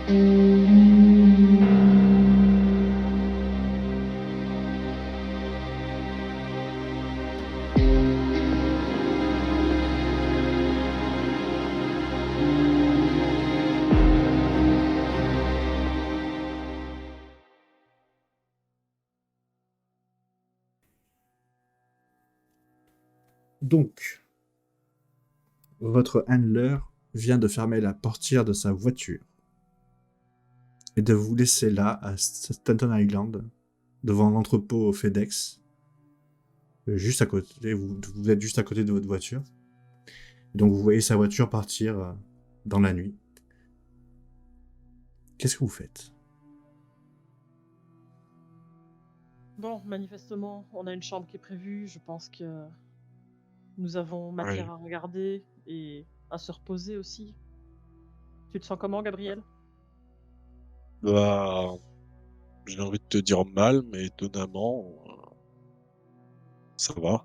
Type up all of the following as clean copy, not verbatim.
Donc, votre handler vient de fermer la portière de sa voiture et de vous laisser là, à Staten Island, devant l'entrepôt FedEx, juste à côté, vous êtes juste à côté de votre voiture. Donc vous voyez sa voiture partir dans la nuit. Qu'est-ce que vous faites? Bon, manifestement, on a une chambre qui est prévue. Je pense que nous avons matière Ouais. à regarder et à se reposer aussi. Tu te sens comment, Gabriel? Bah, j'ai envie de te dire mal, mais étonnamment, ça va.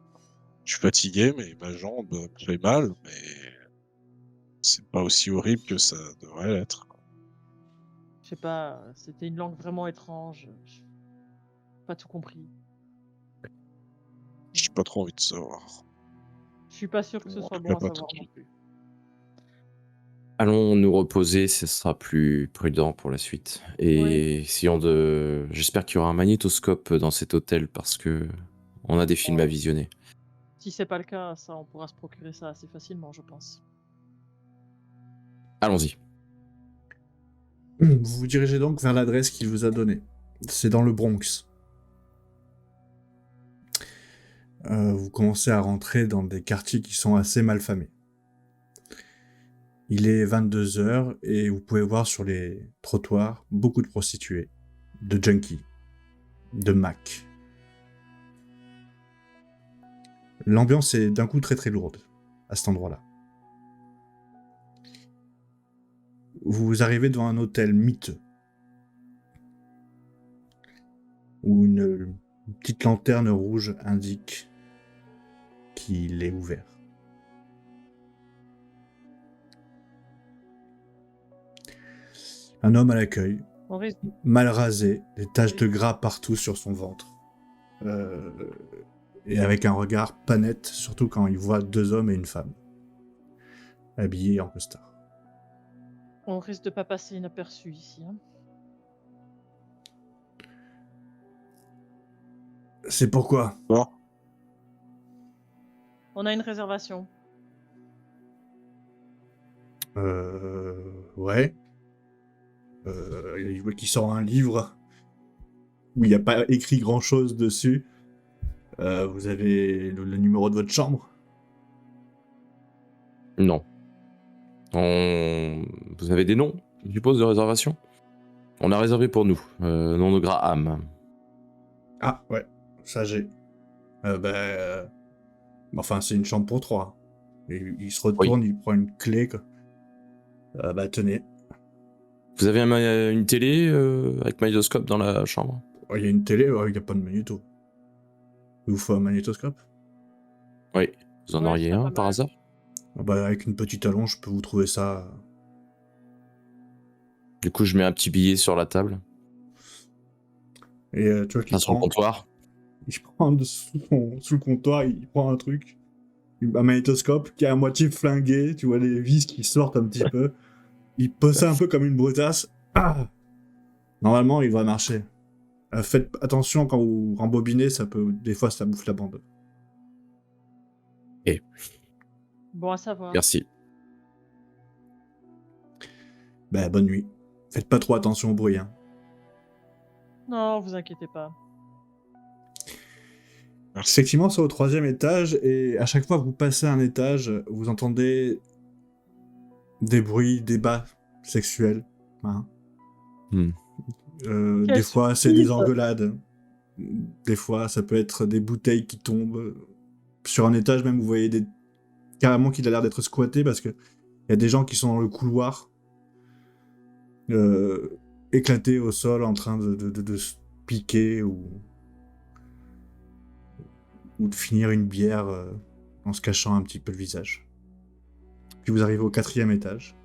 Je suis fatigué, mais ma jambe me fait mal, mais c'est pas aussi horrible que ça devrait l'être. Je sais pas, c'était une langue vraiment étrange. J'ai pas tout compris. J'ai pas trop envie de savoir. Je suis pas sûr que ce On soit bon règle à pas tout savoir de non suite. plus. Allons nous reposer, ce sera plus prudent pour la suite. Et essayons de... J'espère qu'il y aura un magnétoscope dans cet hôtel parce que on a des films à visionner. Si c'est pas le cas, ça, on pourra se procurer ça assez facilement, je pense. Allons-y. Vous vous dirigez donc vers l'adresse qu'il vous a donnée. C'est dans le Bronx. Vous commencez à rentrer dans des quartiers qui sont assez malfamés. Il est 22h et vous pouvez voir sur les trottoirs beaucoup de prostituées, de junkies, de Mac. L'ambiance est d'un coup très très lourde à cet endroit-là. Vous arrivez devant un hôtel miteux où une petite lanterne rouge indique qu'il est ouvert. Un homme à l'accueil, On risque... mal rasé, des taches de gras partout sur son ventre. Et avec un regard pas net, surtout quand il voit deux hommes et une femme, habillés en costard. On risque de pas passer inaperçu ici. Hein. C'est pourquoi? Bon, On a une réservation. Ouais. Il voit qu'il sort un livre où il n'y a pas écrit grand-chose dessus. Vous avez le numéro de votre chambre? Non. Vous avez des noms, je suppose, de réservation? On a réservé pour nous. Nom de Graham. Ah, ouais. Ça, j'ai. Enfin, c'est une chambre pour trois. Et il se retourne, il prend une clé. Tenez. Vous avez une télé avec magnétoscope dans la chambre? Il y a une télé, il n'y a pas de magnéto. Il vous faut un magnétoscope? Oui. Vous en auriez un par hasard? Avec une petite allonge, je peux vous trouver ça. Du coup, je mets un petit billet sur la table. Et tu vois qu'il sur le comptoir. Il prend sous le comptoir, il prend un truc, un magnétoscope qui est à moitié flingué, tu vois les vis qui sortent un petit peu. Il pose ça un peu comme une brutasse. Ah, normalement, il va marcher. Faites attention quand vous rembobinez, des fois, ça bouffe la bande. Bon à savoir. Merci. Bonne nuit. Faites pas trop attention au bruit. Hein. Non, vous inquiétez pas. merci. Effectivement, c'est au 3e étage, et à chaque fois que vous passez un étage, vous entendez des bruits, des bas sexuels. Hein. Des fois, c'est des engueulades. Des fois, ça peut être des bouteilles qui tombent. Sur un étage, même, vous voyez carrément qu'il a l'air d'être squatté parce que il y a des gens qui sont dans le couloir, éclatés au sol, en train de se piquer ou de finir une bière en se cachant un petit peu le visage. Puis vous arrivez au 4e étage.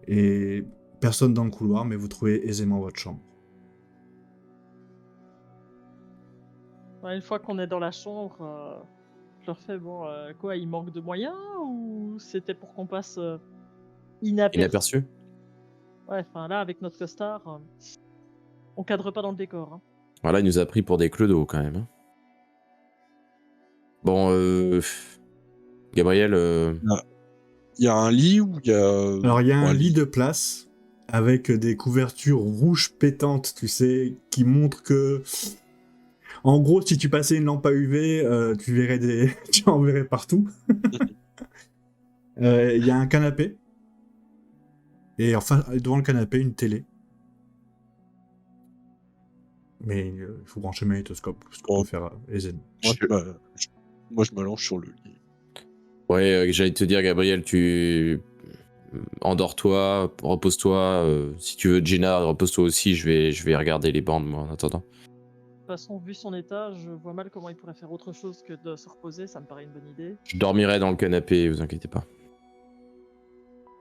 Et personne dans le couloir, mais vous trouvez aisément votre chambre. Ouais, une fois qu'on est dans la chambre, je leur fais bon, quoi, il manque de moyens ou c'était pour qu'on passe inaperçu? Inaperçu? Ouais, enfin là, avec notre costard, on cadre pas dans le décor. Hein. Voilà, il nous a pris pour des clodos quand même. Hein. Bon, Gabriel, Il y a un lit où il y a. Alors, il y a Bon, un un lit de place avec des couvertures rouges pétantes, tu sais, qui montrent que... En gros, si tu passais une lampe à UV, tu verrais des... tu en verrais partout. Il y a un canapé. Et enfin, devant le canapé, une télé. Mais il faut brancher le magnétoscope, ce qu'on Oh. peut faire aisément. Moi, je m'allonge sur le lit. ouais, j'allais te dire, Gabriel, tu endors-toi, repose-toi. Si tu veux, Gina, repose-toi aussi. Je vais regarder les bandes, moi, en attendant. De toute façon, vu son état, je vois mal comment il pourrait faire autre chose que de se reposer, ça me paraît une bonne idée. Je dormirai dans le canapé, vous inquiétez pas.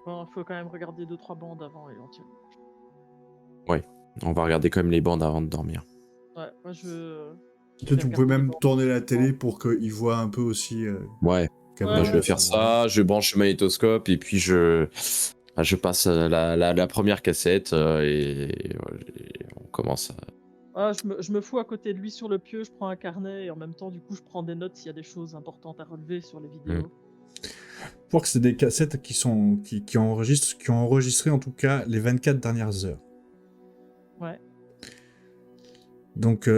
Bon, il faut quand même regarder 2-3 bandes avant, éventuellement. On va regarder quand même les bandes avant de dormir. Ouais, moi je... Tu vais pouvais regarder les même bandes. tourner la télé pour qu'il voit un peu aussi... Ouais, Gabriel. je vais faire ça. Je branche le magnétoscope et puis je passe la première cassette et on commence à... Ah, je me fous à côté de lui sur le pieu, je prends un carnet et en même temps, du coup, je prends des notes s'il y a des choses importantes à relever sur les vidéos. Pour que c'est des cassettes qui ont enregistré en tout cas les 24 dernières heures. Ouais. Donc,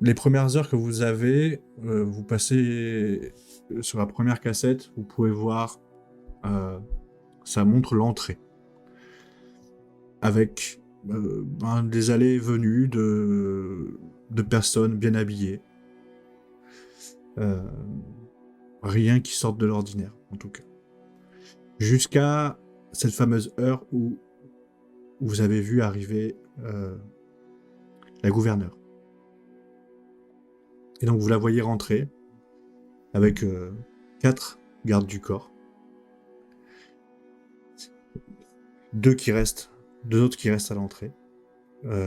les premières heures que vous avez, vous passez sur la première cassette, vous pouvez voir, ça montre l'entrée. Avec des allées et venues de personnes bien habillées. Rien qui sorte de l'ordinaire, en tout cas. Jusqu'à cette fameuse heure où vous avez vu arriver la gouverneure. Et donc vous la voyez rentrer avec 4 gardes du corps. 2 autres qui restent à l'entrée.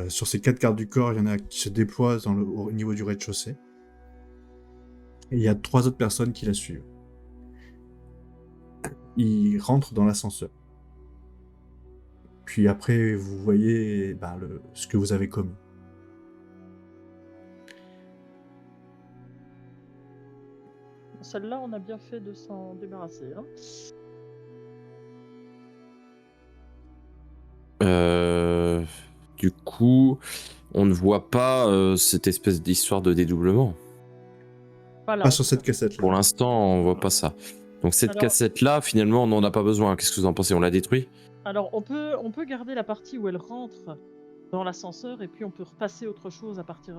Sur ces 4 gardes du corps, il y en a qui se déploient au niveau du rez-de-chaussée. Et il y a 3 autres personnes qui la suivent. Ils rentrent dans l'ascenseur. Puis après, vous voyez ce que vous avez commis. Celle-là, on a bien fait de s'en débarrasser. Hein. Du coup, on ne voit pas cette espèce d'histoire de dédoublement. Voilà. Pas sur cette cassette-là. Pour l'instant, on voit pas ça. Donc cette Alors- cassette-là, finalement, on n'en a pas besoin. Qu'est-ce que vous en pensez? On l'a détruit? Alors, on peut garder la partie où elle rentre dans l'ascenseur et puis on peut repasser autre chose à partir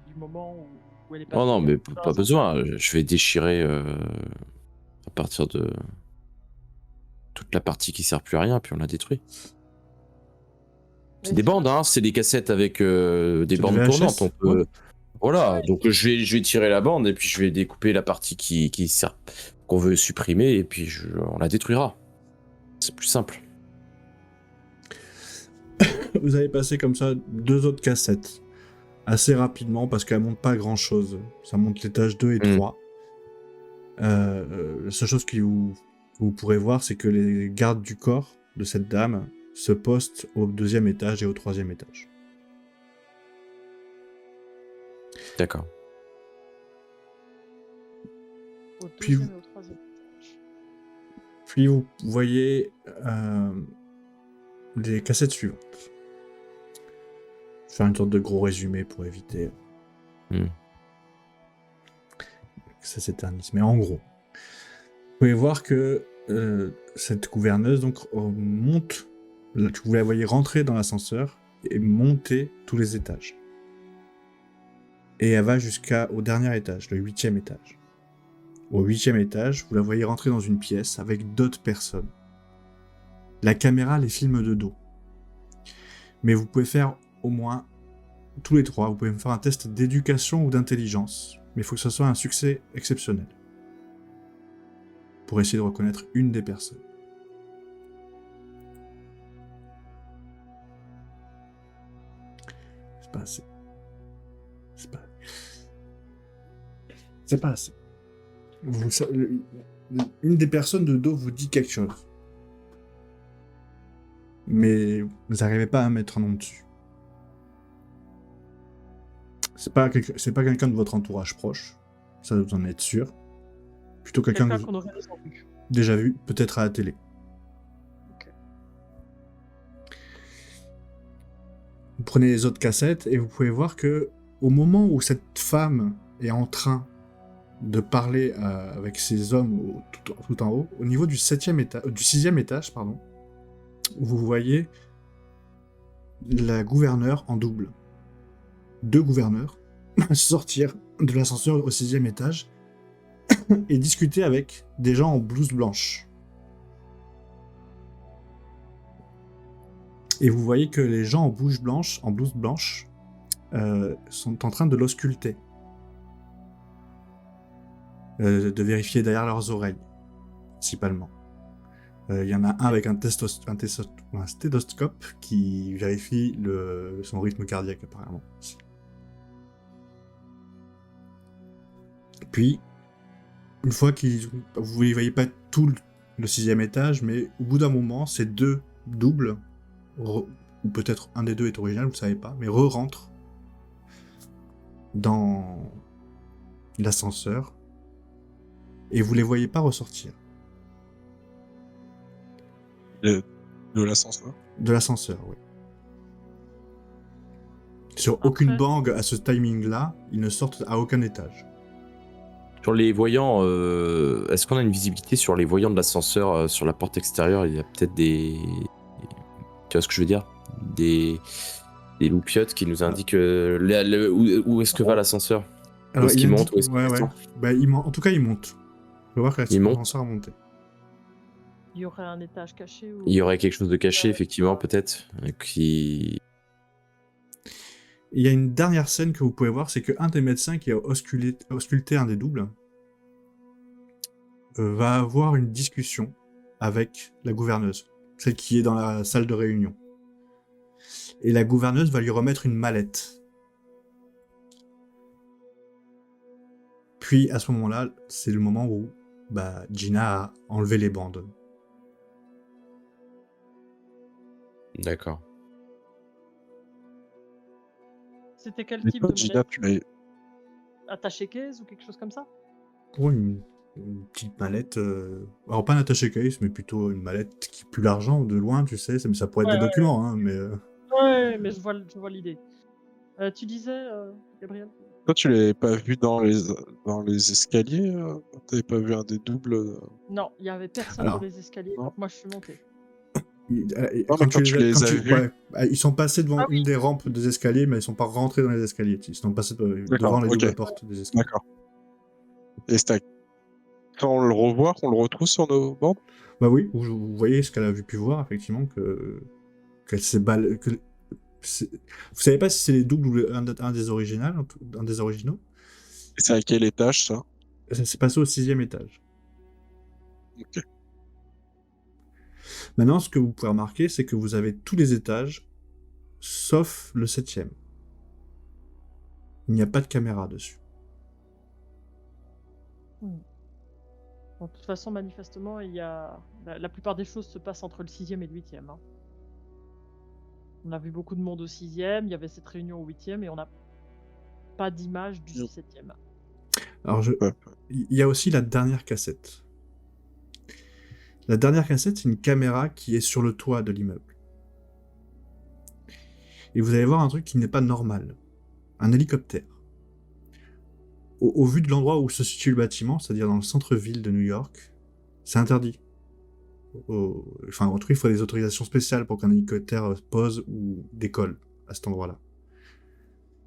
du moment où elle est passée. Oh non, mais dans pas l'ascenseur. besoin. Je vais déchirer à partir de toute la partie qui sert plus à rien, puis on la détruit. C'est Mais des bandes, hein. C'est des cassettes avec des C'est bandes du VHS, tournantes. On peut... ouais. Voilà. Donc je vais tirer la bande et puis je vais découper la partie qui sert, qu'on veut supprimer et puis on la détruira. C'est plus simple. Vous avez passé comme ça 2 autres cassettes. Assez rapidement, parce qu'elles montent pas grand-chose. Ça monte l'étage 2 et 3. La seule chose que vous pourrez voir, c'est que les gardes du corps de cette dame se postent au 2e étage et au 3e étage. D'accord. Au Puis deuxième et au troisième étage. Puis vous voyez les cassettes suivantes. Je vais faire une sorte de gros résumé pour éviter que ça s'éternise. Mais en gros, vous pouvez voir que cette gouverneuse donc monte. Vous la voyez rentrer dans l'ascenseur et monter tous les étages. Et elle va jusqu'au dernier étage, le 8e étage. Au 8e étage, vous la voyez rentrer dans une pièce avec d'autres personnes. La caméra les filme de dos. Mais vous pouvez faire au moins, tous les 3, vous pouvez me faire un test d'éducation ou d'intelligence. Mais il faut que ce soit un succès exceptionnel. Pour essayer de reconnaître une des personnes. C'est pas assez. C'est pas assez. Une des personnes de dos vous dit quelque chose. Mais vous n'arrivez pas à mettre un nom dessus. C'est pas quelqu'un de votre entourage proche. Ça, vous en êtes sûr. Plutôt quelqu'un que vous qu'on aurait déjà vu. déjà vu, peut-être à la télé. Ok. Vous prenez les autres cassettes et vous pouvez voir que au moment où cette femme est en train de parler avec ces hommes tout en haut, au niveau du 6e étage, pardon, vous voyez la gouverneure en double. 2 gouverneurs sortir de l'ascenseur au 6e étage et discuter avec des gens en blouse blanche. Et vous voyez que les gens en blouse blanche, sont en train de l'ausculter. De vérifier derrière leurs oreilles, principalement. Il y en a un avec un stéthoscope qui vérifie son rythme cardiaque, apparemment. Puis, une fois vous ne voyez pas tout le 6e étage, mais au bout d'un moment, ces 2 doubles, ou peut-être un des 2 est original, vous ne savez pas, mais rentrent dans l'ascenseur et vous les voyez pas ressortir. De l'ascenseur. De l'ascenseur, oui. Sur aucune bang à ce timing-là, ils ne sortent à aucun étage. Sur les voyants, est-ce qu'on a une visibilité sur les voyants de l'ascenseur sur la porte extérieure? Il y a peut-être des... Tu vois ce que je veux dire? Des loupiottes qui nous indiquent où est-ce que va l'ascenseur? Où est-ce qu'il monte? Où est-ce qu'il descend? Bah, en tout cas, il monte. On peut voir que l'ascenseur a monté. Il y aurait un étage caché ou... Il y aurait quelque chose de caché, effectivement, peut-être, qui... Il y a une dernière scène que vous pouvez voir, c'est qu'un des médecins qui a ausculté un des doubles va avoir une discussion avec la gouverneuse, celle qui est dans la salle de réunion. Et la gouverneuse va lui remettre une mallette. Puis à ce moment-là, c'est le moment où Gina a enlevé les bandes. D'accord. C'était quel Mais type toi, de Gina, mallette? Attaché case ou quelque chose comme ça? Oh, une petite mallette. Alors pas un attaché case, mais plutôt une mallette qui pue l'argent de loin, tu sais. Ça pourrait être des documents, hein, mais. Ouais, mais je vois l'idée. Tu disais, Gabriel? Toi, tu l'avais pas vu dans les escaliers? T'avais pas vu un des doubles? Non, il y avait personne Alors, dans les escaliers, non. donc moi je suis monté. Quand tu les as vus. Ils sont passés devant une des rampes des escaliers, mais ils sont pas rentrés dans les escaliers. Ils sont passés devant les doubles portes des escaliers. D'accord. Et c'était quand on le revoit, qu'on le retrouve sur nos bandes? Bah oui, vous voyez ce qu'elle a pu voir, effectivement, qu'elle s'est Vous savez pas si c'est les doubles ou un des originaux? Et c'est à quel étage, ça? Ça s'est passé au 6e étage. Ok. Maintenant, ce que vous pouvez remarquer, c'est que vous avez tous les étages, sauf le 7e. Il n'y a pas de caméra dessus. Bon, de toute façon, manifestement, il y a... la plupart des choses se passent entre le 6e et le 8e. Hein. On a vu beaucoup de monde au 6e, il y avait cette réunion au 8e, et on n'a pas d'image du 7e. Alors, il y a aussi la dernière cassette. La dernière cassette, c'est une caméra qui est sur le toit de l'immeuble. Et vous allez voir un truc qui n'est pas normal. Un hélicoptère. Au vu de l'endroit où se situe le bâtiment, c'est-à-dire dans le centre-ville de New York, c'est interdit. Enfin, en tout cas, il faut des autorisations spéciales pour qu'un hélicoptère pose ou décolle à cet endroit-là.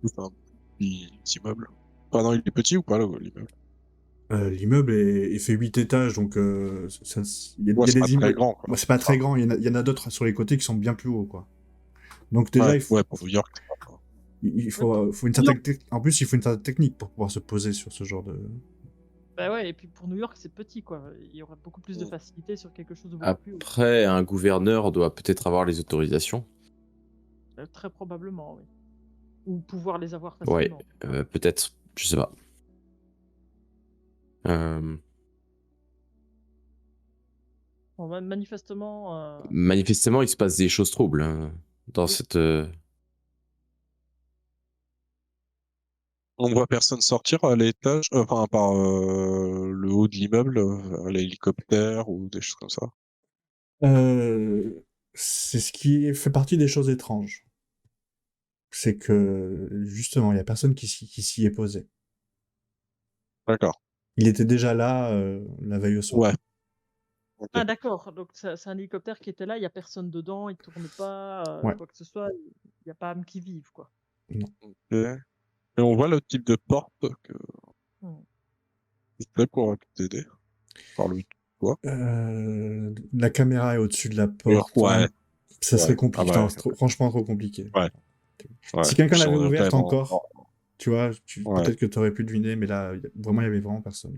C'est un petit immeuble. Enfin, non, il est petit ou pas, là, l'immeuble? L'immeuble est fait 8 étages, donc il y a c'est des pas immeubles. très grand, quoi. Bon, c'est pas très grand, il y en a d'autres sur les côtés qui sont bien plus hauts, quoi. Donc déjà, pour New York, c'est pas grand. il faut une certaine en plus, il faut une certaine technique pour pouvoir se poser sur ce genre de... Bah ouais, et puis pour New York, c'est petit, quoi. Il y aurait beaucoup plus de facilité sur quelque chose de beaucoup plus haut. Après, un gouverneur doit peut-être avoir les autorisations. Très probablement, oui. Ou pouvoir les avoir Ouais, facilement. peut-être, je sais pas. Euh, Bon, manifestement, Manifestement, il se passe des choses troubles hein, dans oui. cette. On ne voit personne sortir à l'étage, enfin par le haut de l'immeuble, à l'hélicoptère ou des choses comme ça. C'est ce qui fait partie des choses étranges. C'est que, justement, il y a personne qui s'y est posé. D'accord. Il était déjà là la veille au soir. Ouais. Ok. Ah d'accord, donc c'est un hélicoptère qui était là, il n'y a personne dedans, il tourne pas, Ouais. quoi que ce soit, il n'y a pas âme qui vive, quoi. Ok. Et on voit le type de porte que Hmm. il fait pour t'aider. Par le toit. La caméra est au-dessus de la Ouais. porte. Ouais. Ça serait Ouais. Ah compliqué. bah, Enfin, c'est franchement trop compliqué. ouais. Ouais. Si quelqu'un Puis l'avait on est quand ouverte même encore, tu vois, ouais. peut-être que tu aurais pu deviner, mais là, vraiment, il y avait vraiment personne.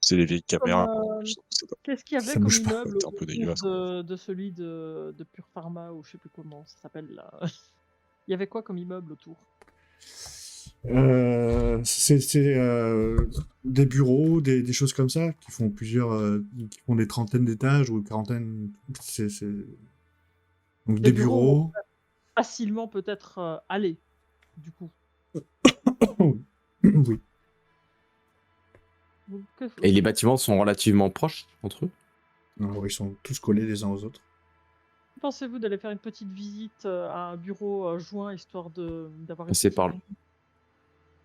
C'est les vieilles Comme, caméras. Je trouve que qu'est-ce qu'il y avait Ça comme bouge pas. immeuble c'est un peu autour dégueulasse, quoi. de celui de Pure Pharma ou je sais plus comment ça s'appelle là? Il y avait quoi comme immeuble autour? C'est des bureaux, des choses comme ça, qui font qui font des trentaines d'étages ou quarantaines. Donc Des des bureaux où on bureaux. peut facilement peut-être, aller, du coup. Oui. Donc Et les bâtiments sont relativement proches entre eux. Alors, ils sont tous collés les uns aux autres. que pensez-vous d'aller faire une petite visite, à un bureau, joint, histoire d'avoir une Passer petite par vue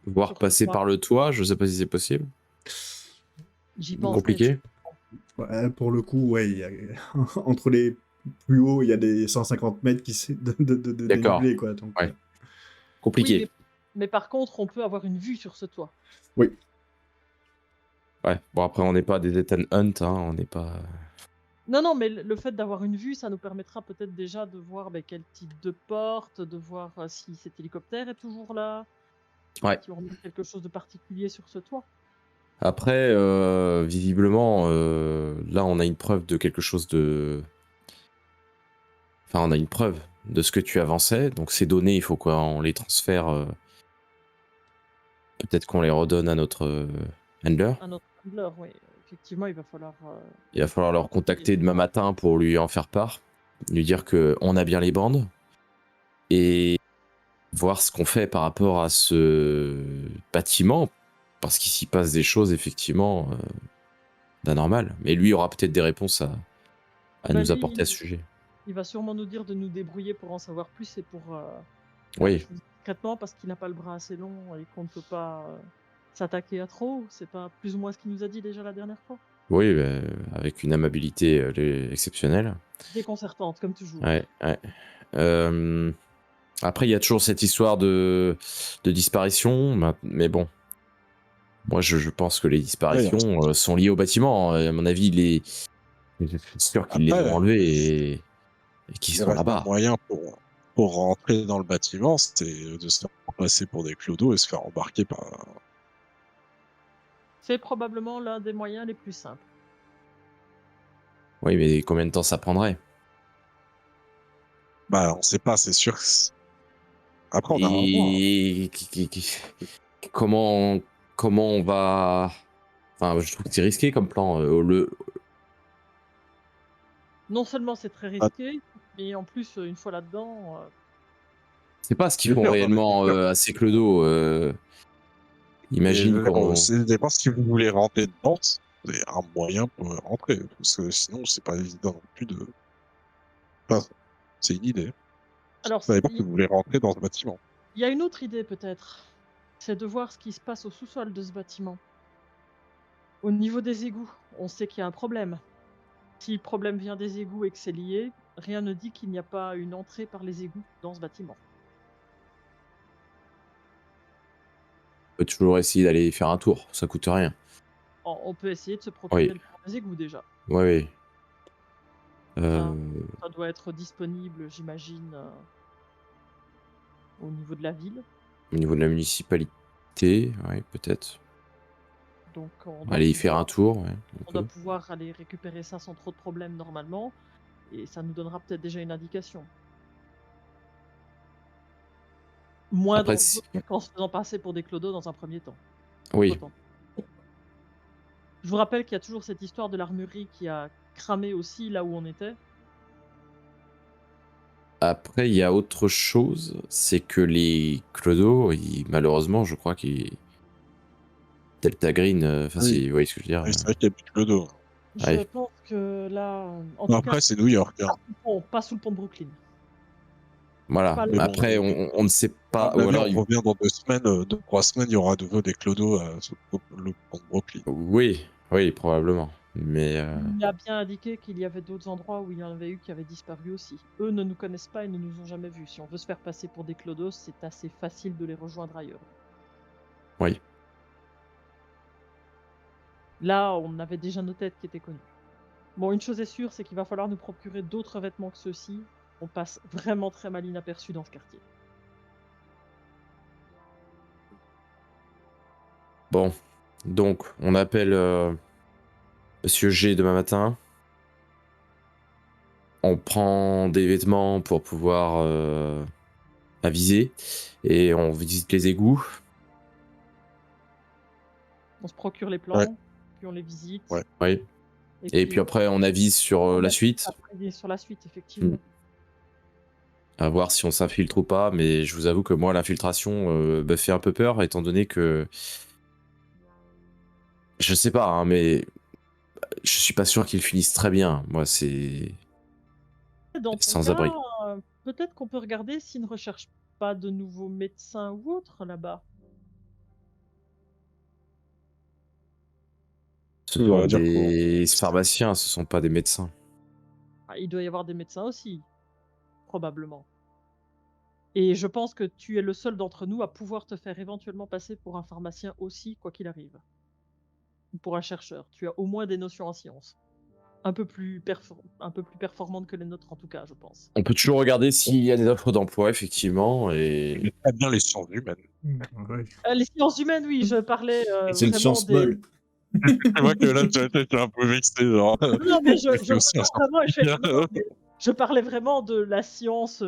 Voire sur ce passer toit? par le toit, je sais pas si c'est possible. J'y pensais, Compliqué. Ouais, pour le coup, ouais, entre les plus hauts, il y a des 150 mètres de D'accord. dénivelé, quoi. Donc, Ouais. oui, Compliqué. mais par contre, on peut avoir une vue sur ce toit. oui. Ouais. Bon, après, on n'est pas des Ethan Hunt, hein, on n'est pas. Non, mais le fait d'avoir une vue, ça nous permettra peut-être déjà de voir, beh, quel type de porte, de voir, si cet hélicoptère est toujours là, Ouais. si on remarque quelque chose de particulier sur ce toit. Après, visiblement, là, on a une preuve de quelque chose de. Enfin, on a une preuve de ce que tu avançais. Donc, ces données, il faut qu'on les transfère. Peut-être qu'on les redonne à notre handler. Un autre handler, oui, effectivement, il va falloir, Il va falloir leur vérifier. contacter demain matin pour lui en faire part. Lui dire qu'on a bien les bandes. Et voir ce qu'on fait par rapport à ce bâtiment. Parce qu'il s'y passe des choses, effectivement, d'anormal. Mais lui aura peut-être des réponses à Bah, nous lui, apporter à ce sujet. il va sûrement nous dire de nous débrouiller pour en savoir plus et pour, Oui, faire discrètement parce qu'il n'a pas le bras assez long et qu'on ne peut pas, s'attaquer à trop. C'est pas plus ou moins ce qu'il nous a dit déjà la dernière fois? oui, avec une amabilité exceptionnelle. Déconcertante, comme toujours. Ouais, ouais. Après, il y a toujours cette histoire de disparition, mais bon. Moi, je pense que les Ouais, disparitions sont liées au bâtiment. À mon avis, je suis sûr qu'ils les ont après, enlevés et qu'ils il sont reste un là-bas. moyen pour rentrer dans le bâtiment, c'est de se faire passer pour des clodos et se faire embarquer par. C'est probablement l'un des moyens les plus simples. Oui, mais combien de temps ça prendrait? Bah, on sait pas, c'est sûr. Après, on a un mois. Et comment, comment on va. Enfin, je trouve que c'est risqué comme plan. Non seulement c'est très Ah, risqué, mais en plus, une fois là-dedans, C'est pas ce qu'ils bien font sûr, non, mais bien réellement sûr. à ces clodos. Et Imagine qu'on. c'est dépend si vous voulez rentrer dedans, c'est un moyen pour rentrer. Parce que sinon, c'est pas évident non plus de. Enfin, c'est une idée. alors Ça dépend si il vous voulez rentrer dans ce bâtiment. y a une autre idée peut-être, c'est de voir ce qui se passe au sous-sol de ce bâtiment. Au niveau des égouts, on sait qu'il y a un problème. Si le problème vient des égouts et que c'est lié, rien ne dit qu'il n'y a pas une entrée par les égouts dans ce bâtiment. On peut toujours essayer d'aller faire un tour, ça coûte rien. On peut essayer de se procurer Oui, le plan des égouts déjà. oui, oui. Ça ça doit être disponible, j'imagine, au niveau de la ville. Au niveau de la municipalité, oui, peut-être. Donc Aller y faire un tour, ouais, on on doit peut. pouvoir aller récupérer ça sans trop de problèmes normalement et ça nous donnera peut-être déjà une indication. Moins Après, dangereux qu'en se faisant passer pour des clodos dans un premier temps. oui. Autant. Je vous rappelle qu'il y a toujours cette histoire de l'armurerie qui a cramé aussi là où on était. Après, il y a autre chose, c'est que les clodos, malheureusement, je crois qu'ils Delta Green, enfin, Oui. vous voyez ce que je veux dire. Oui, c'est vrai qu'il y a plus de clodo. Je Ouais. pense que là, en Bon, tout cas, après, c'est New York. Hein. pas sous le pont de Brooklyn. Voilà. Pas Mais le- bon, Après, on ne sait à pas. mon Ou avis, alors, on revient dans 2 semaines, 2, 3 semaines, il y aura de nouveau des clodos sur le pont de Brooklyn. oui, oui, probablement. Mais Il a bien indiqué qu'il y avait d'autres endroits où il y en avait eu qui avaient disparu aussi. Eux ne nous connaissent pas et ne nous ont jamais vus. Si on veut se faire passer pour des clodos, c'est assez facile de les rejoindre ailleurs. oui. Là, on avait déjà nos têtes qui étaient connues. Bon, une chose est sûre, c'est qu'il va falloir nous procurer d'autres vêtements que ceux-ci. On passe vraiment très mal inaperçu dans ce quartier. Bon. Donc, on appelle Monsieur G demain matin. On prend des vêtements pour pouvoir aviser. Et on visite les égouts. On se procure les plans, Ouais. puis on les visite. Ouais. Oui. Et puis après, on avise sur on la avise suite. après sur la suite, effectivement. À voir si on s'infiltre ou pas, mais je vous avoue que moi, l'infiltration me fait un peu peur, étant donné que... Je sais pas, hein, mais je suis pas sûr qu'ils finissent très bien. Moi, c'est Dans ton sans cas, abri. peut-être qu'on peut regarder s'ils ne recherchent pas de nouveaux médecins ou autres là-bas. Ce On sont va dire des pharmaciens, ce sont pas des médecins. Ah, il doit y avoir des médecins aussi, probablement. Et je pense que tu es le seul d'entre nous à pouvoir te faire éventuellement passer pour un pharmacien aussi, quoi qu'il arrive. Ou pour un chercheur. Tu as au moins des notions en sciences. Un peu plus performantes que les nôtres, en tout cas, je pense. On peut toujours regarder s'il y a des offres d'emploi, effectivement, et... mais très bien les sciences humaines. Ouais. Les sciences humaines, oui, je parlais C'est une vraiment science des... molle. Je vois que là, j'étais un peu vexé, genre. Non, mais je suis aussi un parle vraiment, effectivement, je parlais vraiment de la science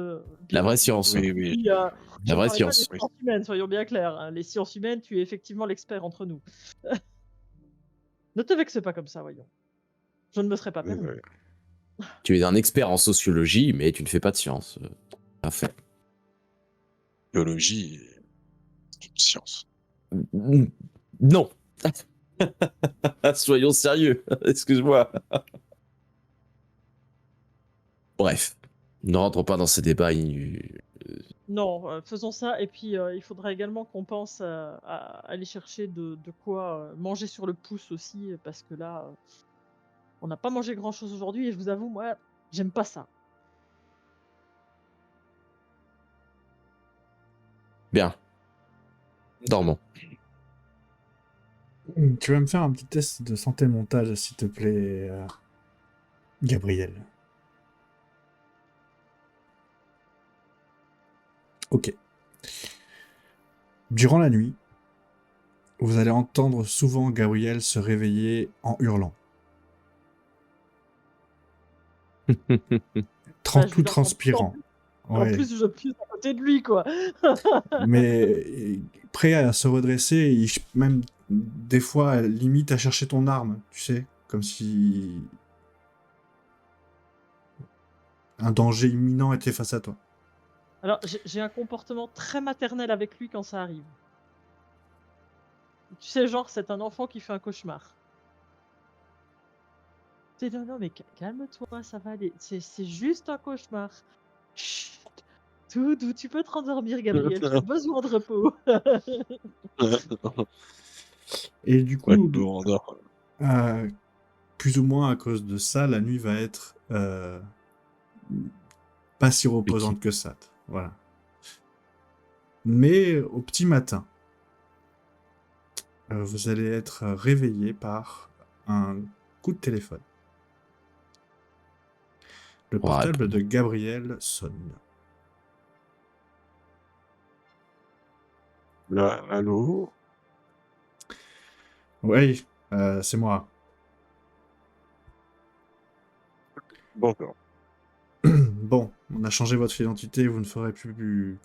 La vraie science. Oui, oui. Puis, je La vraie ne parlais pas des science. sciences humaines, soyons bien clairs. Hein. Les sciences humaines, tu es effectivement l'expert entre nous. Ne te vexe pas comme ça, voyons. Je ne me serais pas permis. Désolé. Tu es un expert en sociologie, mais tu ne fais pas de science. Parfait. Biologie, c'est une science. Non. Soyons sérieux. Excuse-moi. Bref. Ne rentrons pas dans ces débats Non, faisons ça. Et puis, il faudra également qu'on pense à aller chercher de quoi manger sur le pouce aussi, parce que là, on n'a pas mangé grand-chose aujourd'hui. Et je vous avoue, moi, j'aime pas ça. Bien. Dormons. Tu vas me faire un petit test de santé mentale, s'il te plaît, Gabriel. Ok. Durant la nuit, vous allez entendre souvent Gabriel se réveiller en hurlant. Bah, je Tout vais l'entendre transpirant. En Ouais. plus, je pisse à côté de lui, quoi. Mais prêt à se redresser, même des fois, limite à chercher ton arme, tu sais, comme si un danger imminent était face à toi. Alors, j'ai un comportement très maternel avec lui quand ça arrive. Tu sais, genre, c'est un enfant qui fait un cauchemar. Tu sais, non, mais calme-toi, ça va aller. C'est juste un cauchemar. Chut, tout doux, tu peux te rendormir, Gabriel. Tu as besoin de repos. Et du Ouais, coup, on dort. plus ou moins à cause de ça, la nuit va être pas si reposante que ça. Voilà. Mais au petit matin, vous allez être réveillé par un coup de téléphone. Le portable de Gabriel sonne. Là, allô? Oui, c'est moi. Bonjour. Bon, on a changé votre identité, vous ne ferez plus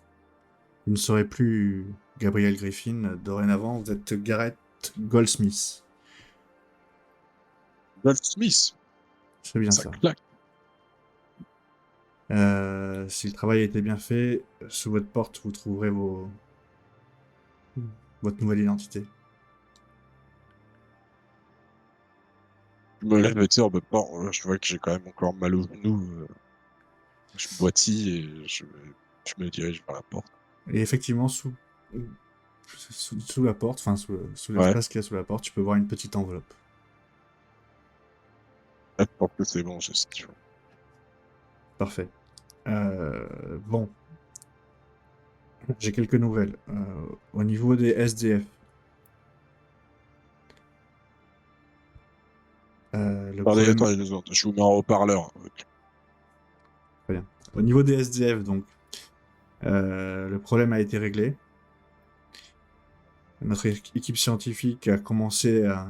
Vous ne serez plus Gabriel Griffin. Dorénavant, vous êtes Garrett Goldsmith. Goldsmith, C'est bien ça ça. claque. Si le travail a été bien fait, sous votre porte, vous trouverez votre nouvelle identité. Je me lève, tu sais, en même temps, je vois que j'ai quand même encore mal au genou. Je boitille et je me dirige vers la porte. Et effectivement, sous la porte, enfin sous Ouais, l'espace qu'il y a sous la porte, tu peux voir une petite enveloppe. je pense que c'est bon, j'ai ce qu'il faut. Parfait. Bon, j'ai quelques nouvelles. Au niveau des SDF, le Attendez, problème... attendez 2 secondes, je vous mets en haut-parleur. Très bien. Au niveau des SDF, donc, le problème a été réglé. Notre équipe scientifique a commencé à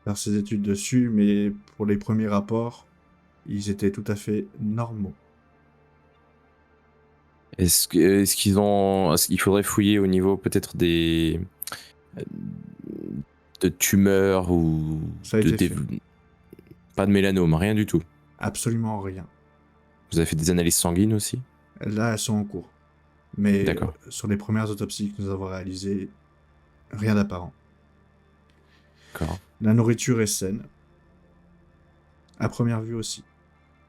faire ses études dessus, mais pour les premiers rapports, ils étaient tout à fait normaux. Est-ce qu'il faudrait fouiller au niveau peut-être des de tumeurs ou Ça a été fait. pas de mélanome, rien du tout. Absolument rien. Vous avez fait des analyses sanguines aussi? Là, elles sont en cours. Mais D'accord. sur les premières autopsies que nous avons réalisées, rien d'apparent. D'accord. La nourriture est saine. À première vue aussi.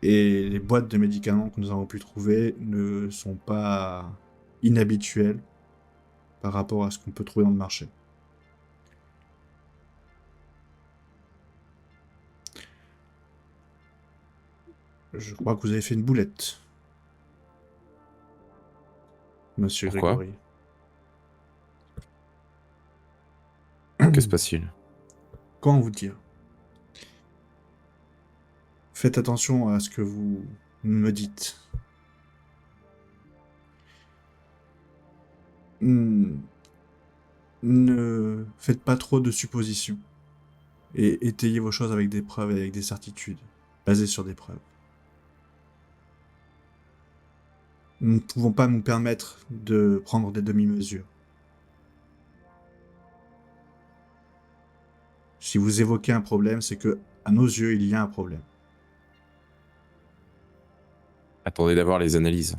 Et les boîtes de médicaments que nous avons pu trouver ne sont pas inhabituelles par rapport à ce qu'on peut trouver dans le marché. Je crois que vous avez fait une boulette, monsieur Pourquoi? Grégory. Que se passe-t-il? Comment vous dire? Faites attention à ce que vous me dites. Ne faites pas trop de suppositions. Et étayez vos choses avec des preuves et avec des certitudes, basées sur des preuves. Nous ne pouvons pas nous permettre de prendre des demi-mesures. Si vous évoquez un problème, c'est que, à nos yeux, il y a un problème. Attendez d'avoir les analyses.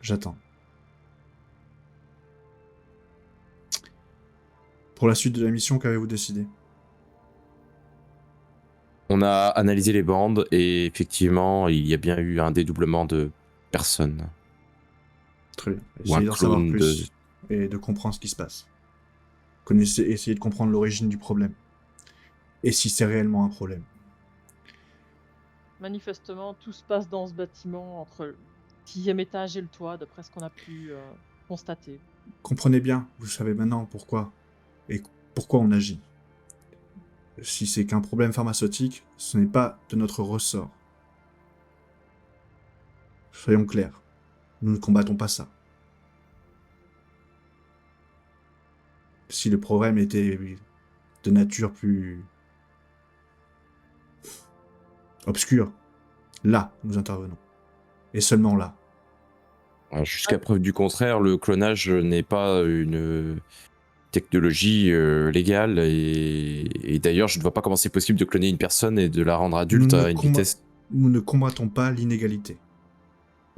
J'attends. Pour la suite de la mission, qu'avez-vous décidé? On a analysé les bandes et effectivement, il y a bien eu un dédoublement de personnes. Très bien. Ou un Essayez d'en savoir clone de... plus et de comprendre ce qui se passe. Essayez de comprendre l'origine du problème. Et si c'est réellement un problème. Manifestement, tout se passe dans ce bâtiment entre le 6e étage et le toit, d'après ce qu'on a pu constater. Comprenez bien, vous savez maintenant pourquoi. Et pourquoi on agit. Si c'est qu'un problème pharmaceutique, ce n'est pas de notre ressort. Soyons clairs. Nous ne combattons pas ça. Si le problème était de nature plus obscure, là, nous intervenons. Et seulement là. Alors, jusqu'à preuve du contraire, le clonage n'est pas une technologie légale et d'ailleurs, je ne vois pas comment c'est possible de cloner une personne et de la rendre adulte à une vitesse... Nous ne combattons pas l'inégalité.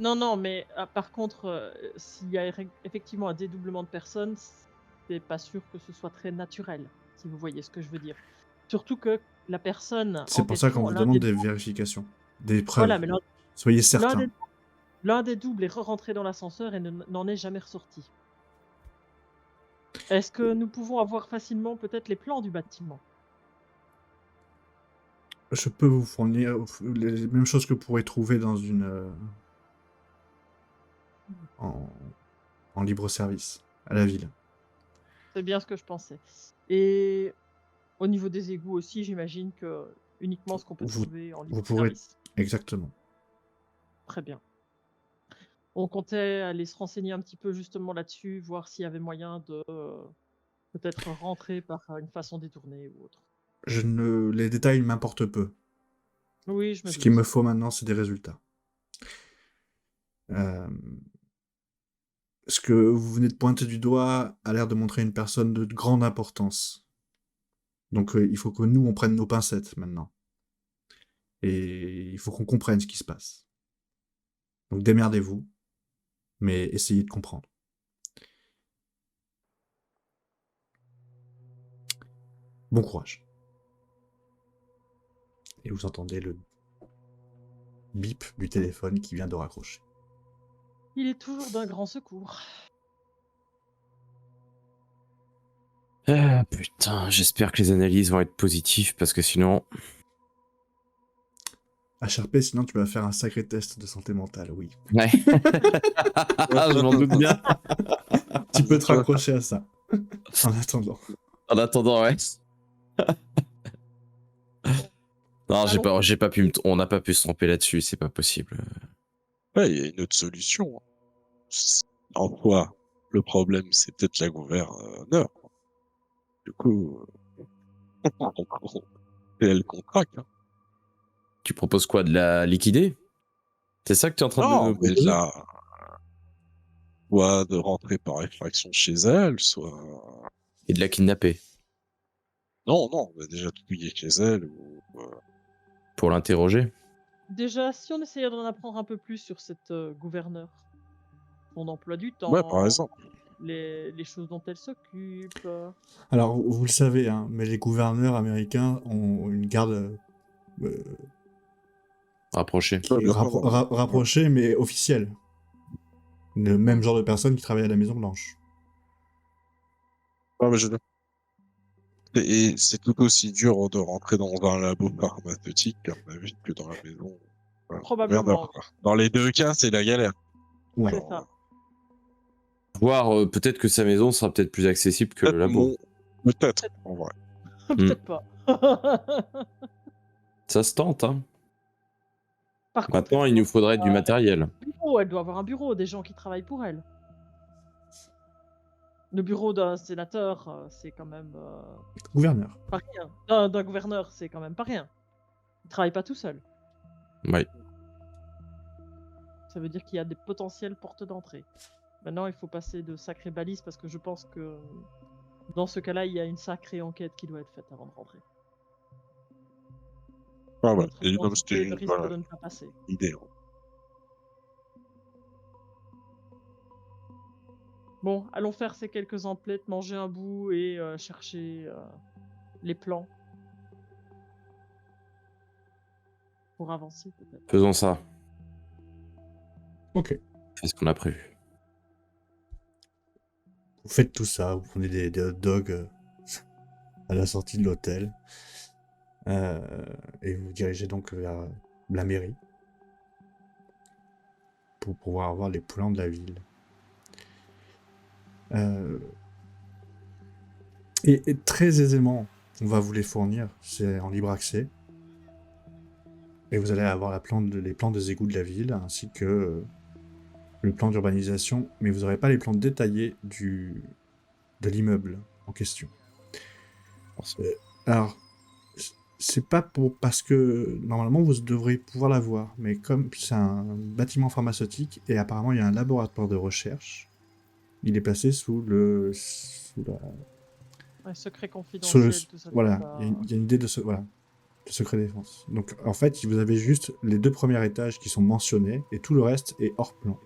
Non, mais par contre, s'il y a effectivement un dédoublement de personnes, c'est pas sûr que ce soit très naturel, si vous voyez ce que je veux dire. Surtout que la personne C'est en pour ça qu'on question, vous demande des vérifications, des preuves. voilà, mais Soyez l'un certains. l'un des doubles est rentré dans l'ascenseur et n'en est jamais ressorti. Est-ce que nous pouvons avoir facilement peut-être les plans du bâtiment? Je peux vous fournir les mêmes choses que vous pourrez trouver dans une... en libre service, à la ville. C'est bien ce que je pensais. Et au niveau des égouts aussi, j'imagine que uniquement ce qu'on peut trouver en libre pourrez... service. Exactement. Très bien. On comptait aller se renseigner un petit peu justement là-dessus, voir s'il y avait moyen de peut-être rentrer par une façon détournée ou autre. Les détails m'importent peu. Oui, je me Ce doute. qu'il me faut maintenant, c'est des résultats. Euh, Ce que vous venez de pointer du doigt a l'air de montrer une personne de grande importance. Donc il faut que nous, on prenne nos pincettes maintenant. Et il faut qu'on comprenne ce qui se passe. Donc démerdez-vous, mais essayez de comprendre. Bon courage. Et vous entendez le bip du téléphone qui vient de raccrocher. Il est toujours d'un grand secours. Ah putain, j'espère que les analyses vont être positives parce que sinon. HRP, sinon tu vas faire un sacré test de santé mentale, oui. Ouais. Je m'en doute bien. Tu peux te raccrocher à ça. En attendant. En attendant, ouais. Non, Allons. j'ai pas pu on n'a pas pu se tromper là-dessus, c'est pas possible. Ouais, il y a une autre solution. En quoi le problème, c'est peut-être la gouverneure. Du coup, c'est elle qu'on traque. Hein. Tu proposes quoi, de la liquider? C'est ça que tu es en train de Non, me mais proposer? là, soit de rentrer par effraction chez elle, soit... Et de la kidnapper Non, on va déjà tout fouiller chez elle. pour l'interroger? Déjà, si on essayait d'en apprendre un peu plus sur cette gouverneure, son emploi du Ouais, par temps, exemple. les choses dont elle s'occupe. Alors, vous le savez, hein, mais les gouverneurs américains ont une garde Rapprocher. qui est rapprochée, mais officielle. Le même genre de personnes qui travaillent à la Maison-Blanche. Ouais, mais et c'est tout aussi dur de rentrer dans un labo pharmaceutique, à mon avis, que dans la maison. Voilà. Probablement. Quoi. Dans les deux cas, c'est la galère. Ouais. C'est ça. Voir peut-être que sa maison sera peut-être plus accessible que le labo. Peut-être, en vrai. Peut-être pas. Ça se tente, hein. Par contre, Maintenant, il nous faudrait du matériel. bureau, elle doit avoir un bureau, des gens qui travaillent pour elle. Le bureau d'un sénateur, c'est quand même Gouverneur. pas rien. D'un gouverneur, c'est quand même pas rien. Il travaille pas tout seul. Ouais. Ça veut dire qu'il y a des potentielles portes d'entrée. Maintenant, il faut passer de sacrées balises parce que je pense que dans ce cas-là, il y a une sacrée enquête qui doit être faite avant de rentrer. Ah ouais. Notre Et non, c'était identité une risque de ne pas passer. idée. Hein. Bon, allons faire ces quelques emplettes, manger un bout et chercher les plans. Pour avancer, peut-être. Faisons ça. Ok. C'est ce qu'on a prévu. Vous faites tout ça, vous prenez des hot dogs à la sortie de l'hôtel. Et vous vous dirigez donc vers la mairie pour pouvoir avoir les plans de la ville. Et très aisément, on va vous les fournir, c'est en libre accès. Et vous allez avoir les plans des égouts de la ville, ainsi que le plan d'urbanisation, mais vous n'aurez pas les plans détaillés de l'immeuble en question. Alors, c'est pas parce que normalement vous devrez pouvoir l'avoir, mais comme c'est un bâtiment pharmaceutique et apparemment il y a un laboratoire de recherche, il est placé sous la... Un secret confidentiel, tout ça. Voilà, tout ça. il y a une idée de secret défense. Donc en fait, vous avez juste les 2 premiers étages qui sont mentionnés et tout le reste est hors plan.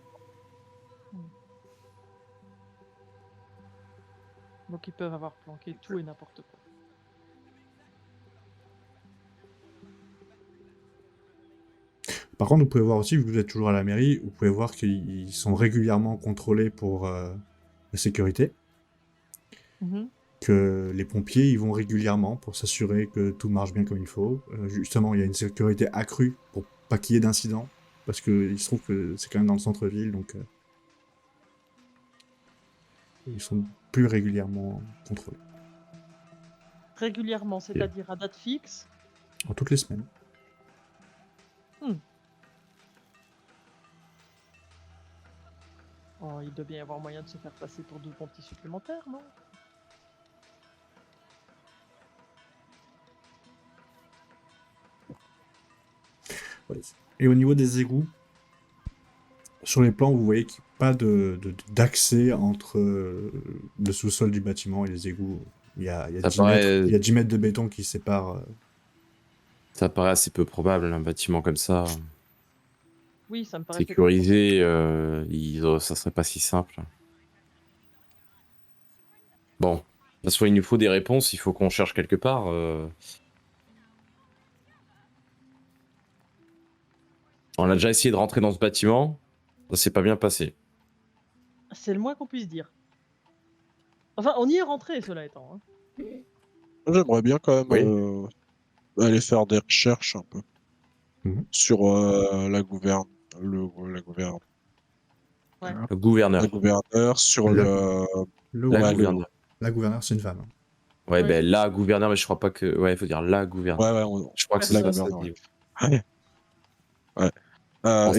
Donc ils peuvent avoir planqué tout et n'importe quoi. Par contre, vous pouvez voir aussi, vu que vous êtes toujours à la mairie, vous pouvez voir qu'ils sont régulièrement contrôlés pour la sécurité. Que les pompiers ils vont régulièrement pour s'assurer que tout marche bien comme il faut. Justement, il y a une sécurité accrue pour pas qu'il y ait d'incidents, parce qu'il se trouve que c'est quand même dans le centre-ville, donc ils sont plus régulièrement contrôlés. Régulièrement, c'est-à-dire à date fixe? En toutes les semaines. Oh, il doit bien y avoir moyen de se faire passer pour 2 pompiers supplémentaires, non? Ouais. Et au niveau des égouts, sur les plans, vous voyez qu'il n'y a pas d'accès entre le sous-sol du bâtiment et les égouts. Il y a, Ça 10 mètres, paraît, il y a 10 mètres de béton qui séparent. ça paraît assez peu probable, un bâtiment comme ça. Oui, ça me paraît Sécurisé, ça serait pas si simple. Bon, de toute façon, il nous faut des réponses, il faut qu'on cherche quelque part. On a déjà essayé de rentrer dans ce bâtiment, ça s'est pas bien passé. C'est le moins qu'on puisse dire. Enfin, on y est rentré, cela étant. Hein. J'aimerais bien quand même Oui. aller faire des recherches un peu Mhm. sur la gouverne, la gouverne, Ouais. Le gouverneur. la gouverneure, sur La- le, La ouais, gouverneure. La gouverneure, c'est une femme. Hein. Ouais, Ouais. ben la gouverneure, mais je crois pas que. Ouais, il faut dire la gouverneure. ouais, Je crois que Ouais, c'est la ça, ça gouverneure. dit. Ouais. Ouais.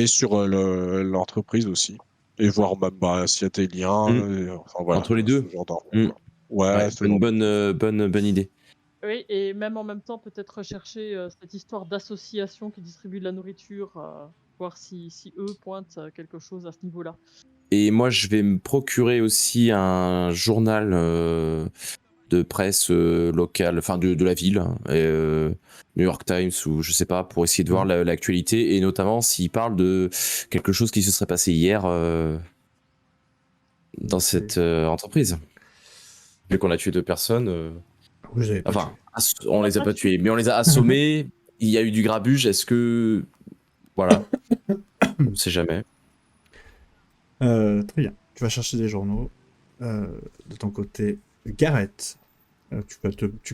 Et sur l'entreprise aussi. Et voir même s'il y a des liens, enfin voilà, Entre les ce deux. genre d'infos. Mm. Quoi. Ouais, ce genre bonne, de choses. bonne idée. Oui, et même en même temps, peut-être rechercher cette histoire d'association qui distribue de la nourriture, voir si eux pointent quelque chose à ce niveau-là. Et moi, je vais me procurer aussi un journal de presse locale, enfin de la ville, hein, New York Times ou je sais pas, pour essayer de voir l'actualité et notamment s'il parle de quelque chose qui se serait passé hier dans cette entreprise. Vu qu'on a tué 2 personnes, Vous n'avez pas enfin, tué. on On a les a pas pas tué. tués, mais on les a assommés. Il y a eu du grabuge. Est-ce que, voilà, on sait jamais. Très bien. Tu vas chercher des journaux. De ton côté, Gareth. Tu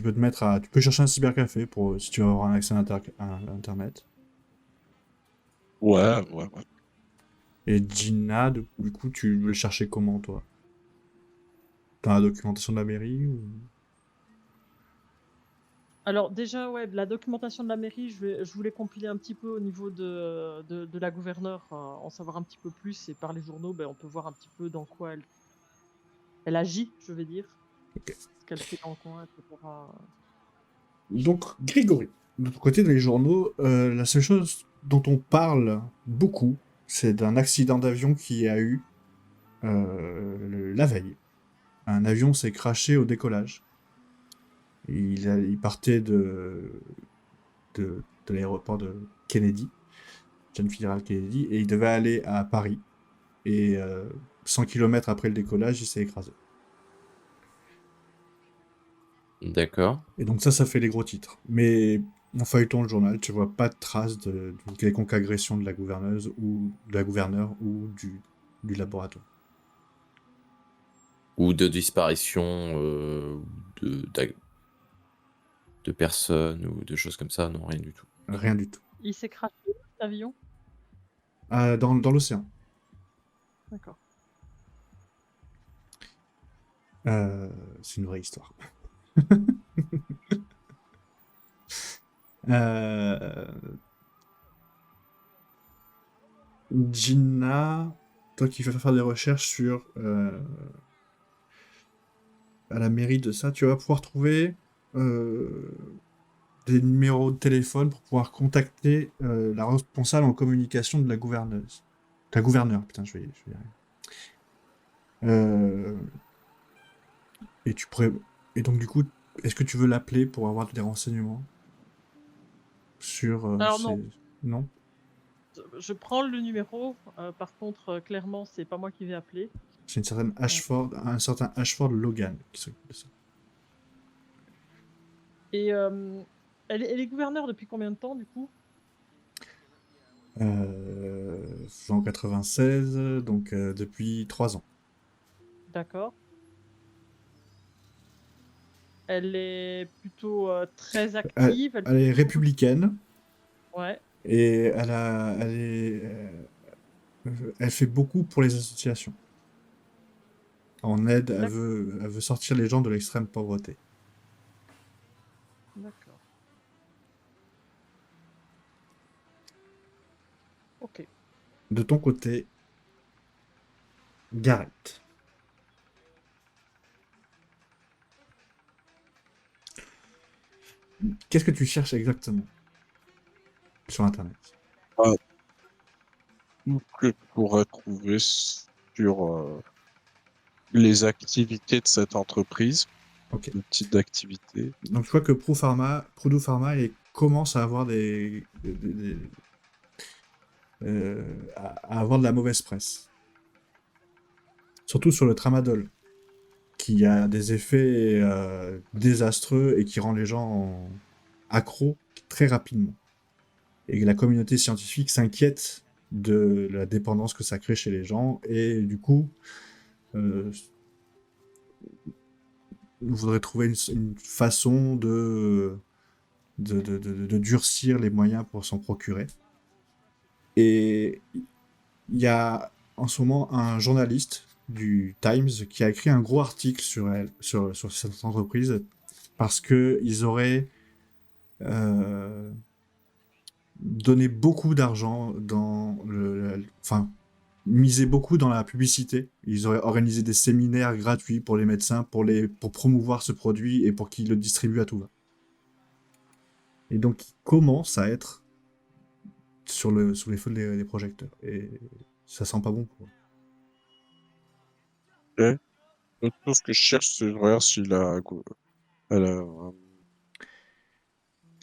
peux te mettre à. Tu peux chercher un cybercafé pour si tu veux avoir un accès à Internet. Ouais, ouais, ouais. Et Gina, du coup, tu veux le chercher comment, toi? Dans la documentation de la mairie ou... Alors déjà, ouais, de la documentation de la mairie, je voulais compiler un petit peu au niveau de la gouverneure, en savoir un petit peu plus, et par les journaux, on peut voir un petit peu dans quoi elle agit, je vais dire. Ok. Ce qu'elle fait dans le coin, etc. Donc, Grégory, de ton côté, dans les journaux, la seule chose dont on parle beaucoup, c'est d'un accident d'avion qui a eu la veille. Un avion s'est crashé au décollage. Il partait de l'aéroport de Kennedy, John Fitzgerald Kennedy, et il devait aller à Paris. Et 100 km après le décollage, il s'est écrasé. D'accord. Et donc ça fait les gros titres. Mais en feuilletant le journal, tu vois pas de traces d'une quelconque agression de la gouverneuse ou de la gouverneure ou du laboratoire. Ou de disparition de, de personnes ou de choses comme ça, non, rien du tout. Rien du tout. Il s'est crashé, cet avion? Dans l'océan. D'accord. C'est une vraie histoire. Euh, Gina, toi qui vas faire des recherches sur à la mairie de ça, tu vas pouvoir trouver des numéros de téléphone pour pouvoir contacter la responsable en communication de la gouverneuse. De la gouverneure, putain, je vais y arriver. Et tu pourrais... Et donc du coup, est-ce que tu veux l'appeler pour avoir des renseignements sur Alors non, Non. je prends le numéro. Par contre, clairement, c'est pas moi qui vais appeler. C'est une certaine un certain Ashford Logan qui s'occupe de ça. Et elle est gouverneure depuis combien de temps, du coup? En 96, donc depuis 3 ans. D'accord. Elle est plutôt très active. Elle est républicaine Ouais, et elle fait beaucoup pour les associations. En aide, elle veut sortir les gens de l'extrême pauvreté. d'accord. Ok. De ton côté, Gareth. Qu'est-ce que tu cherches exactement sur Internet? tout que je pourrais trouver sur les activités de cette entreprise, Ok. le type d'activité. Donc, je vois que Purdue Pharma commence à avoir à avoir de la mauvaise presse. Surtout sur le tramadol, qui a des effets désastreux et qui rend les gens accros très rapidement. Et la communauté scientifique s'inquiète de la dépendance que ça crée chez les gens, et du coup, voudrait trouver une façon de durcir les moyens pour s'en procurer. Et il y a en ce moment un journaliste du Times qui a écrit un gros article sur elle, sur cette entreprise, parce qu'ils auraient donné beaucoup d'argent enfin, misé beaucoup dans la publicité. Ils auraient organisé des séminaires gratuits pour les médecins, pour promouvoir ce produit et pour qu'ils le distribuent à tout va. Et donc, il commence à être sous les feux des projecteurs. Et ça sent pas bon pour eux. Ok. L'autre chose que je cherche, c'est de voir si elle a,